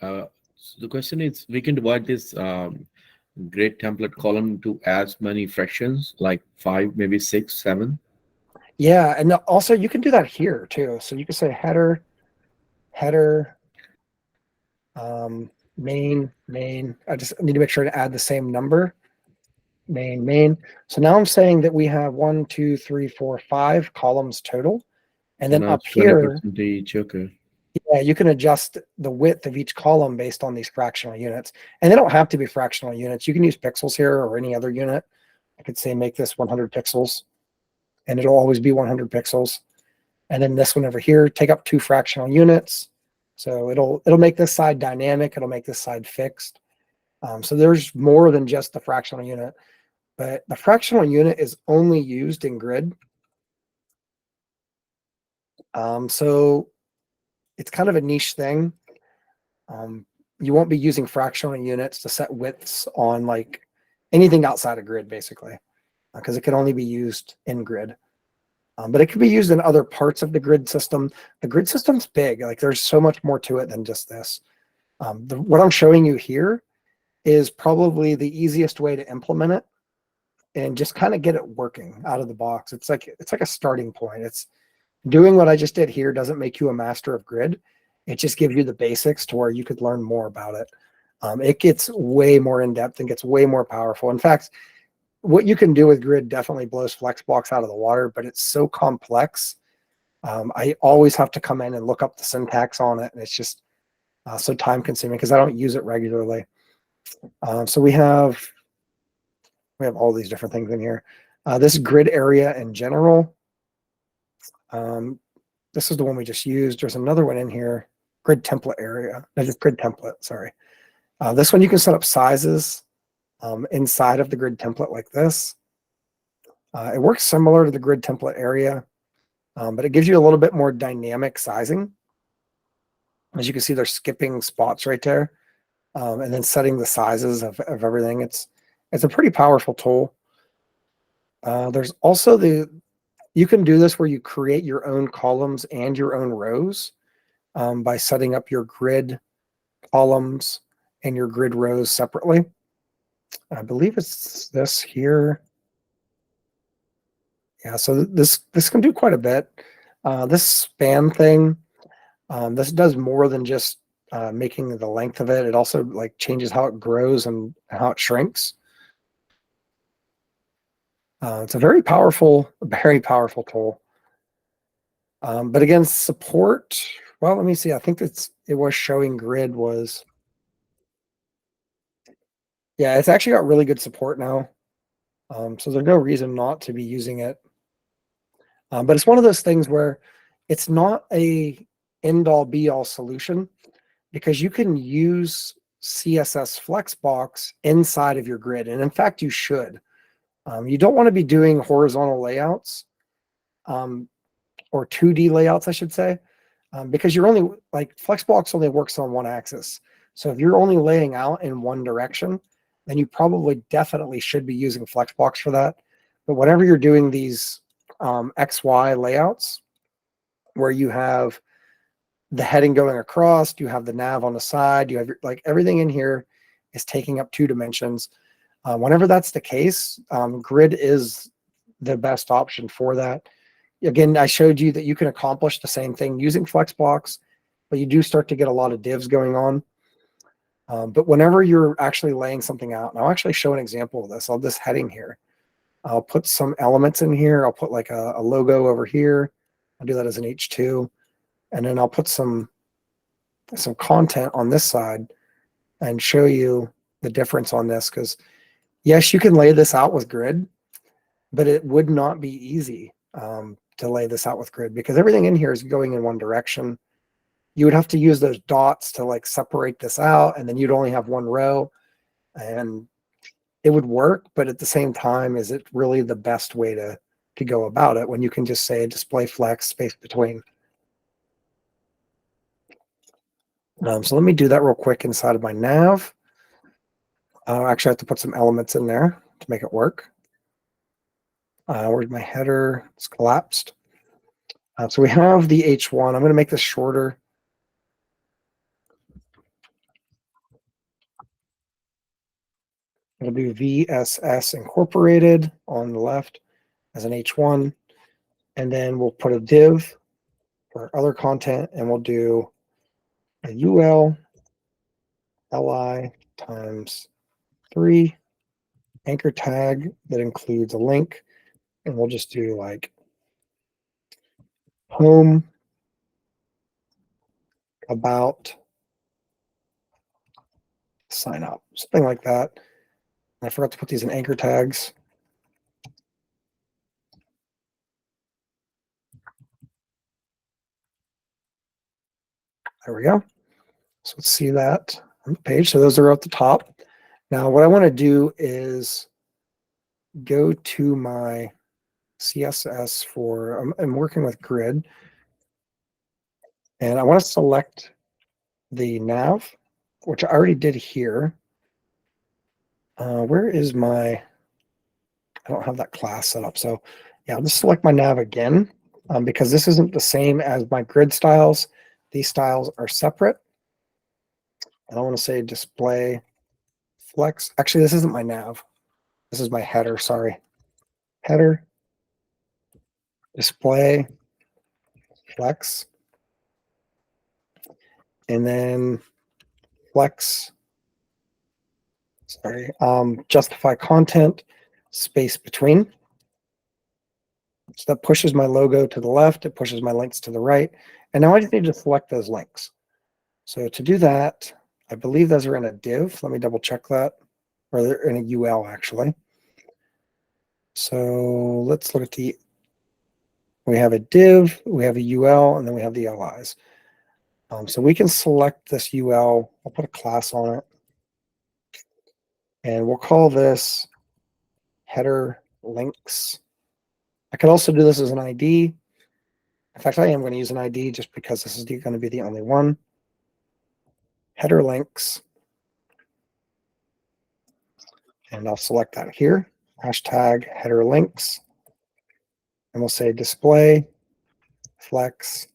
the question is, we can divide this grid template column to as many fractions, like 5, maybe 6, 7. Yeah, and also you can do that here too. So you can say header, main. I just need to make sure to add the same number. Main. So now I'm saying that we have 1, 2, 3, 4, 5 columns total. And then Now up it's here, 20% each. Okay. yeah, you can adjust the width of each column based on these fractional units. And they don't have to be fractional units. You can use pixels here or any other unit. I could say make this 100 pixels, and it'll always be 100 pixels. And then this one over here, take up 2 fractional units. So it'll make this side dynamic. It'll make this side fixed. So there's more than just the fractional unit. But the fractional unit is only used in grid. So it's kind of a niche thing. You won't be using fractional units to set widths on like anything outside of grid, basically, because it can only be used in grid. But it can be used in other parts of the grid system. The grid system's big. Like there's so much more to it than just this. What I'm showing you here is probably the easiest way to implement it and just kind of get it working out of the box. It's like a starting point. It's doing what I just did here doesn't make you a master of grid. It just gives you the basics to where you could learn more about it. It gets way more in depth and gets way more powerful. In fact, what you can do with grid definitely blows Flexbox out of the water, but it's so complex. I always have to come in and look up the syntax on it, and it's just so time consuming because I don't use it regularly. So we have all these different things in here. This grid area in general. This is the one we just used. There's another one in here, grid template area. No, just grid template, sorry. This one you can set up sizes inside of the grid template like this. It works similar to the grid template area, but it gives you a little bit more dynamic sizing. As you can see, they're skipping spots right there, and then setting the sizes of everything. It's a pretty powerful tool. There's also you can do this where you create your own columns and your own rows by setting up your grid columns and your grid rows separately. I believe it's this here. Yeah, so this can do quite a bit. This span thing, this does more than just making the length of it. It also like changes how it grows and how it shrinks. It's a very powerful tool. But again, support, well, let me see. I think it was showing grid was, yeah, it's actually got really good support now. So there's no reason not to be using it. But it's one of those things where it's not a end all be all solution, because you can use CSS Flexbox inside of your grid. And in fact, you should. You don't want to be doing horizontal layouts, or 2D layouts, I should say, because you're only, like, Flexbox only works on one axis. So if you're only laying out in one direction, then you probably definitely should be using Flexbox for that. But whenever you're doing these XY layouts, where you have the heading going across, you have the nav on the side, you have like everything in here is taking up 2 dimensions. Whenever that's the case, grid is the best option for that. Again, I showed you that you can accomplish the same thing using Flexbox, but you do start to get a lot of divs going on. But whenever you're actually laying something out, and I'll actually show an example of this. I'll this heading here. I'll put some elements in here. I'll put like a logo over here. I'll do that as an H2. And then I'll put some content on this side and show you the difference on this. Because yes, you can lay this out with grid, but it would not be easy to lay this out with grid, because everything in here is going in one direction. You would have to use those dots to like separate this out, and then you'd only have one row, and it would work. But at the same time, is it really the best way to go about it when you can just say display flex space between? So let me do that real quick inside of my nav. Actually, I have to put some elements in there to make it work. Where's my header? It's collapsed. So we have the H1. I'm going to make this shorter. It'll be VSS Incorporated on the left as an H1. And then we'll put a div for other content, and we'll do a UL li times 3 anchor tag that includes a link. And we'll just do like home, about, sign up, something like that. I forgot to put these in anchor tags. There we go. So let's see that on the page. So those are at the top. Now what I want to do is go to my CSS for, I'm working with grid, and I want to select the nav, which I already did here. Where is my, I don't have that class set up. So yeah, I'll just select my nav again, because this isn't the same as my grid styles. These styles are separate. And I want to say display flex. Actually, this isn't my nav. This is my header, sorry. Header, display, flex, and then flex, sorry, justify content, space between. So that pushes my logo to the left, it pushes my links to the right. And now I just need to select those links. So to do that, I believe those are in a div. Let me double check that. Or they're in a UL actually. So let's look at the, we have a div, we have a UL, and then we have the LIs. So we can select this UL, I'll put a class on it, and we'll call this header links. I could also do this as an ID. In fact, I am going to use an ID just because this is going to be the only one. Header links. And I'll select that here, hashtag header links. And we'll say display, flex.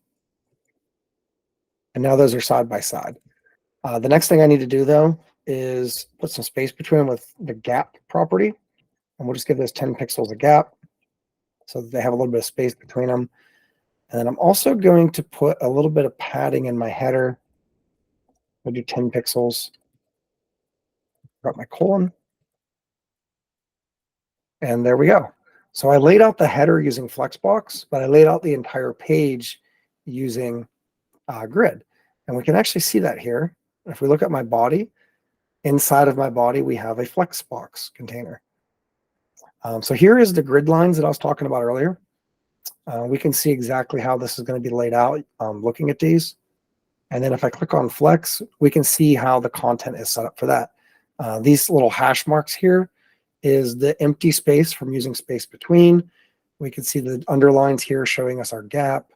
And now those are side by side. The next thing I need to do though is put some space between them with the gap property. And we'll just give those 10 pixels a gap so that they have a little bit of space between them. And then I'm also going to put a little bit of padding in my header. We'll do 10 pixels. Drop my colon. And there we go. So I laid out the header using Flexbox, but I laid out the entire page using Grid. And we can actually see that here. If we look at my body, inside of my body, we have a Flexbox container. So here is the grid lines that I was talking about earlier. We can see exactly how this is going to be laid out looking at these. And then if I click on Flex, we can see how the content is set up for that. These little hash marks here is the empty space from using space between. We can see the underlines here showing us our gap.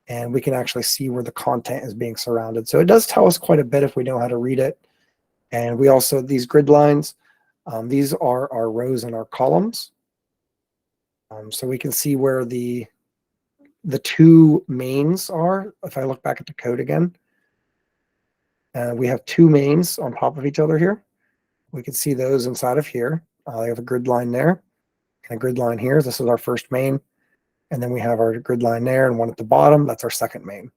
And we can actually see where the content is being surrounded. So it does tell us quite a bit if we know how to read it. And we also, these grid lines, these are our rows and our columns. So we can see where the two mains are. If I look back at the code again, we have two mains on top of each other here. We can see those inside of here. They have a grid line there and a grid line here. This is our first main. And then we have our grid line there and one at the bottom. That's our second main.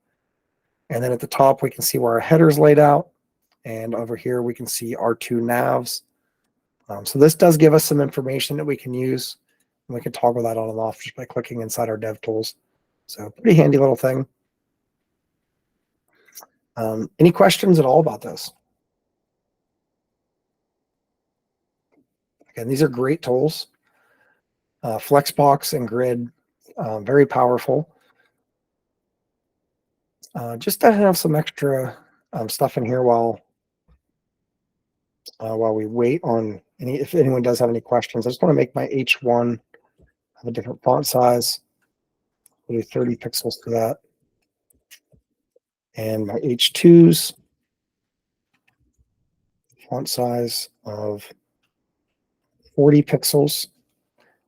And then at the top, we can see where our header is laid out. And over here, we can see our two navs. So this does give us some information that we can use. And we can toggle that on and off just by clicking inside our dev tools. So pretty handy little thing. Any questions at all about this? Again, these are great tools. Flexbox and Grid, very powerful. Just to have some extra stuff in here while we wait on if anyone does have any questions. I just want to make my H1 have a different font size. We'll do 30 pixels for that. And my H2s, font size of 40 pixels.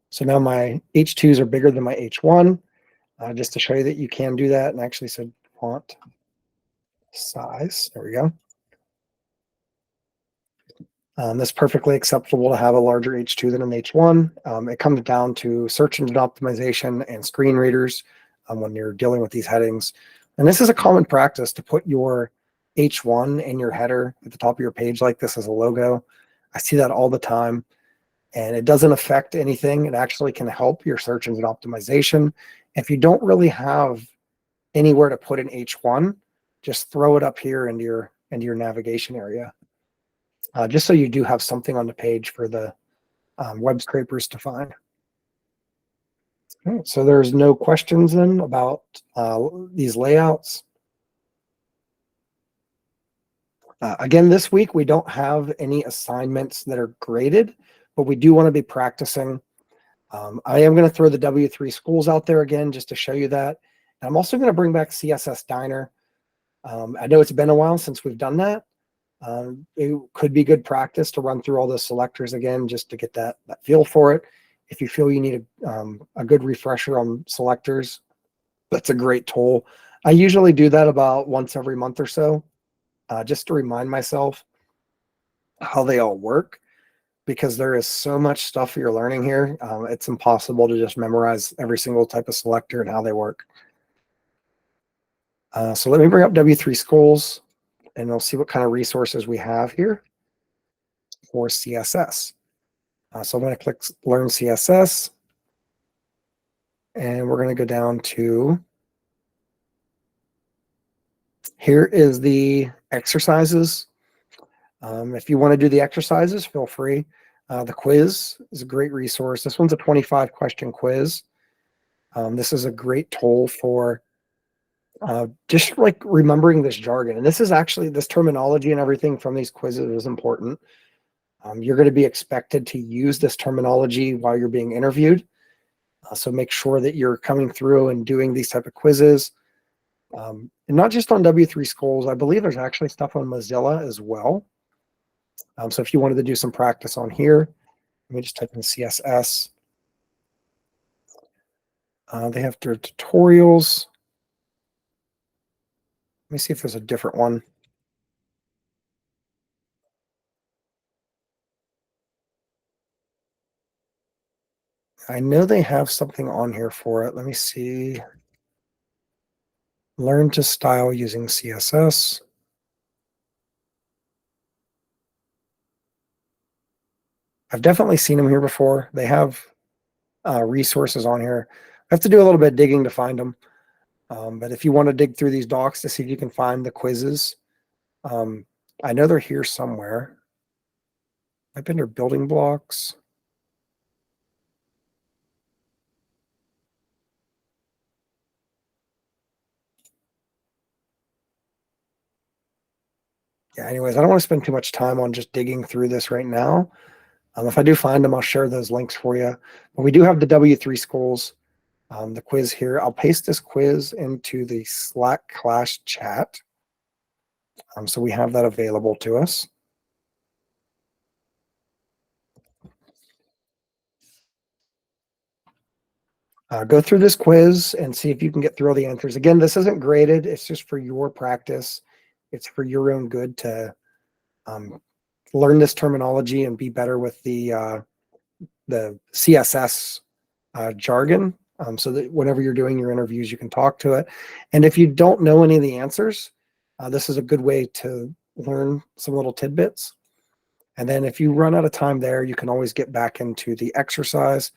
So now my H2s are bigger than my H1, just to show you that you can do that. And actually said font size, there we go. That's perfectly acceptable to have a larger H2 than an H1. It comes down to search engine optimization and screen readers when you're dealing with these headings. And this is a common practice to put your H1 in your header at the top of your page like this as a logo. I see that all the time. And it doesn't affect anything. It actually can help your search engine optimization. If you don't really have anywhere to put an H1, just throw it up here into your navigation area. Just so you do have something on the page for the web scrapers to find. Okay, so there's no questions then about these layouts. Again, this week we don't have any assignments that are graded, but we do want to be practicing. I am going to throw the W3 schools out there again just to show you that. And I'm also going to bring back CSS Diner. I know it's been a while since we've done that. It could be good practice to run through all the selectors again just to get that feel for it. If you feel you need a good refresher on selectors, that's a great tool. I usually do that about once every month or so, just to remind myself how they all work, because there is so much stuff you're learning here. It's impossible to just memorize every single type of selector and how they work. So let me bring up W3 Schools, and we'll see what kind of resources we have here for CSS. So I'm going to click Learn CSS, and we're going to go down to, here is the exercises. If you want to do the exercises, feel free. The quiz is a great resource. This one's a 25-question quiz. This is a great tool for just like remembering this jargon. And this is actually, this terminology and everything from these quizzes is important. You're going to be expected to use this terminology while you're being interviewed. So make sure that you're coming through and doing these type of quizzes. And not just on W3 Schools. I believe there's actually stuff on Mozilla as well. So if you wanted to do some practice on here, let me just type in CSS. They have their tutorials. Let me see if there's a different one. I know they have something on here for it. Let me see. Learn to style using CSS. I've definitely seen them here before. They have resources on here. I have to do a little bit of digging to find them. But if you want to dig through these docs to see if you can find the quizzes, I know they're here somewhere. I've been under building blocks. Yeah, anyways, I don't want to spend too much time on just digging through this right now. If I do find them, I'll share those links for you. But we do have the W3 schools, the quiz here. I'll paste this quiz into the Slack class chat. So we have that available to us. Go through this quiz and see if you can get through all the answers. Again, this isn't graded. It's just for your practice. It's for your own good to learn this terminology and be better with the CSS jargon, so that whenever you're doing your interviews, you can talk to it. And if you don't know any of the answers, this is a good way to learn some little tidbits. And then if you run out of time there, you can always get back into the exercise.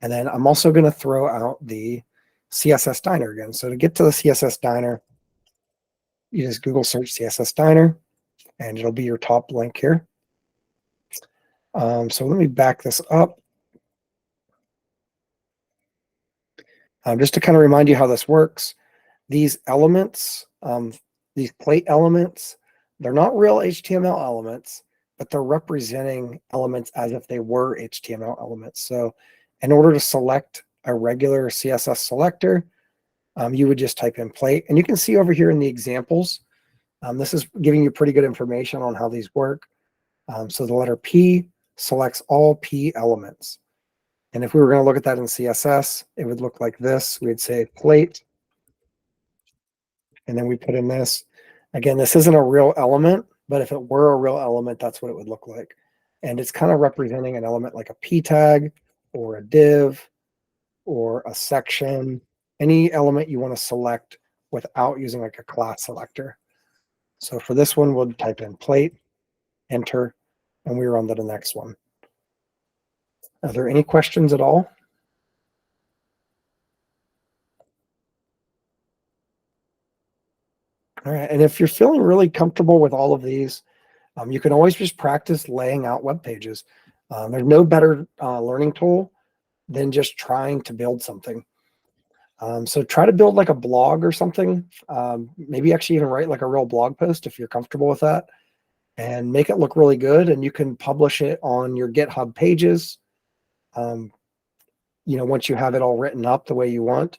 And then I'm also going to throw out the CSS Diner again. So to get to the CSS Diner, you just Google search CSS Diner, and it'll be your top link here. So let me back this up. Just to kind of remind you how this works, these elements, these plate elements, they're not real HTML elements, but they're representing elements as if they were HTML elements. So in order to select a regular CSS selector, you would just type in plate. And you can see over here in the examples, this is giving you pretty good information on how these work. So the letter P selects all P elements. And if we were going to look at that in CSS, it would look like this. We'd say plate, and then we put in this. Again, this isn't a real element, but if it were a real element, that's what it would look like. And it's kind of representing an element like a P tag or a div or a section, any element you want to select without using like a class selector. So for this one, we'll type in plate, enter, and we're on to the next one. Are there any questions at all? All right, and if you're feeling really comfortable with all of these, you can always just practice laying out web pages. There's no better learning tool than just trying to build something. So try to build like a blog or something. Maybe actually even write like a real blog post if you're comfortable with that, and make it look really good. And you can publish it on your GitHub pages. Once you have it all written up the way you want,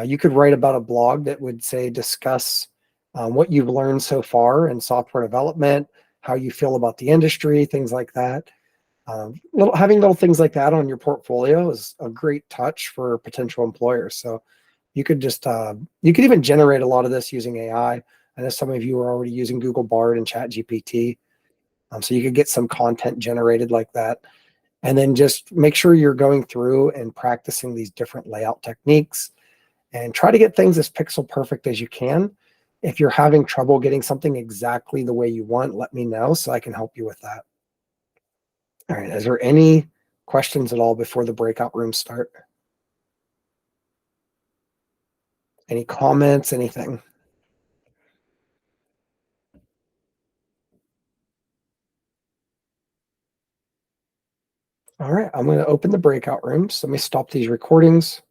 you could write about a blog that would say discuss what you've learned so far in software development, how you feel about the industry, things like that. Having little things like that on your portfolio is a great touch for potential employers. So you could just, you could even generate a lot of this using AI. I know some of you are already using Google Bard and ChatGPT. So you could get some content generated like that. And then just make sure you're going through and practicing these different layout techniques and try to get things as pixel perfect as you can. If you're having trouble getting something exactly the way you want, let me know so I can help you with that. All right, is there any questions at all before the breakout rooms start? Any comments, anything? All right, I'm going to open the breakout rooms. Let me stop these recordings.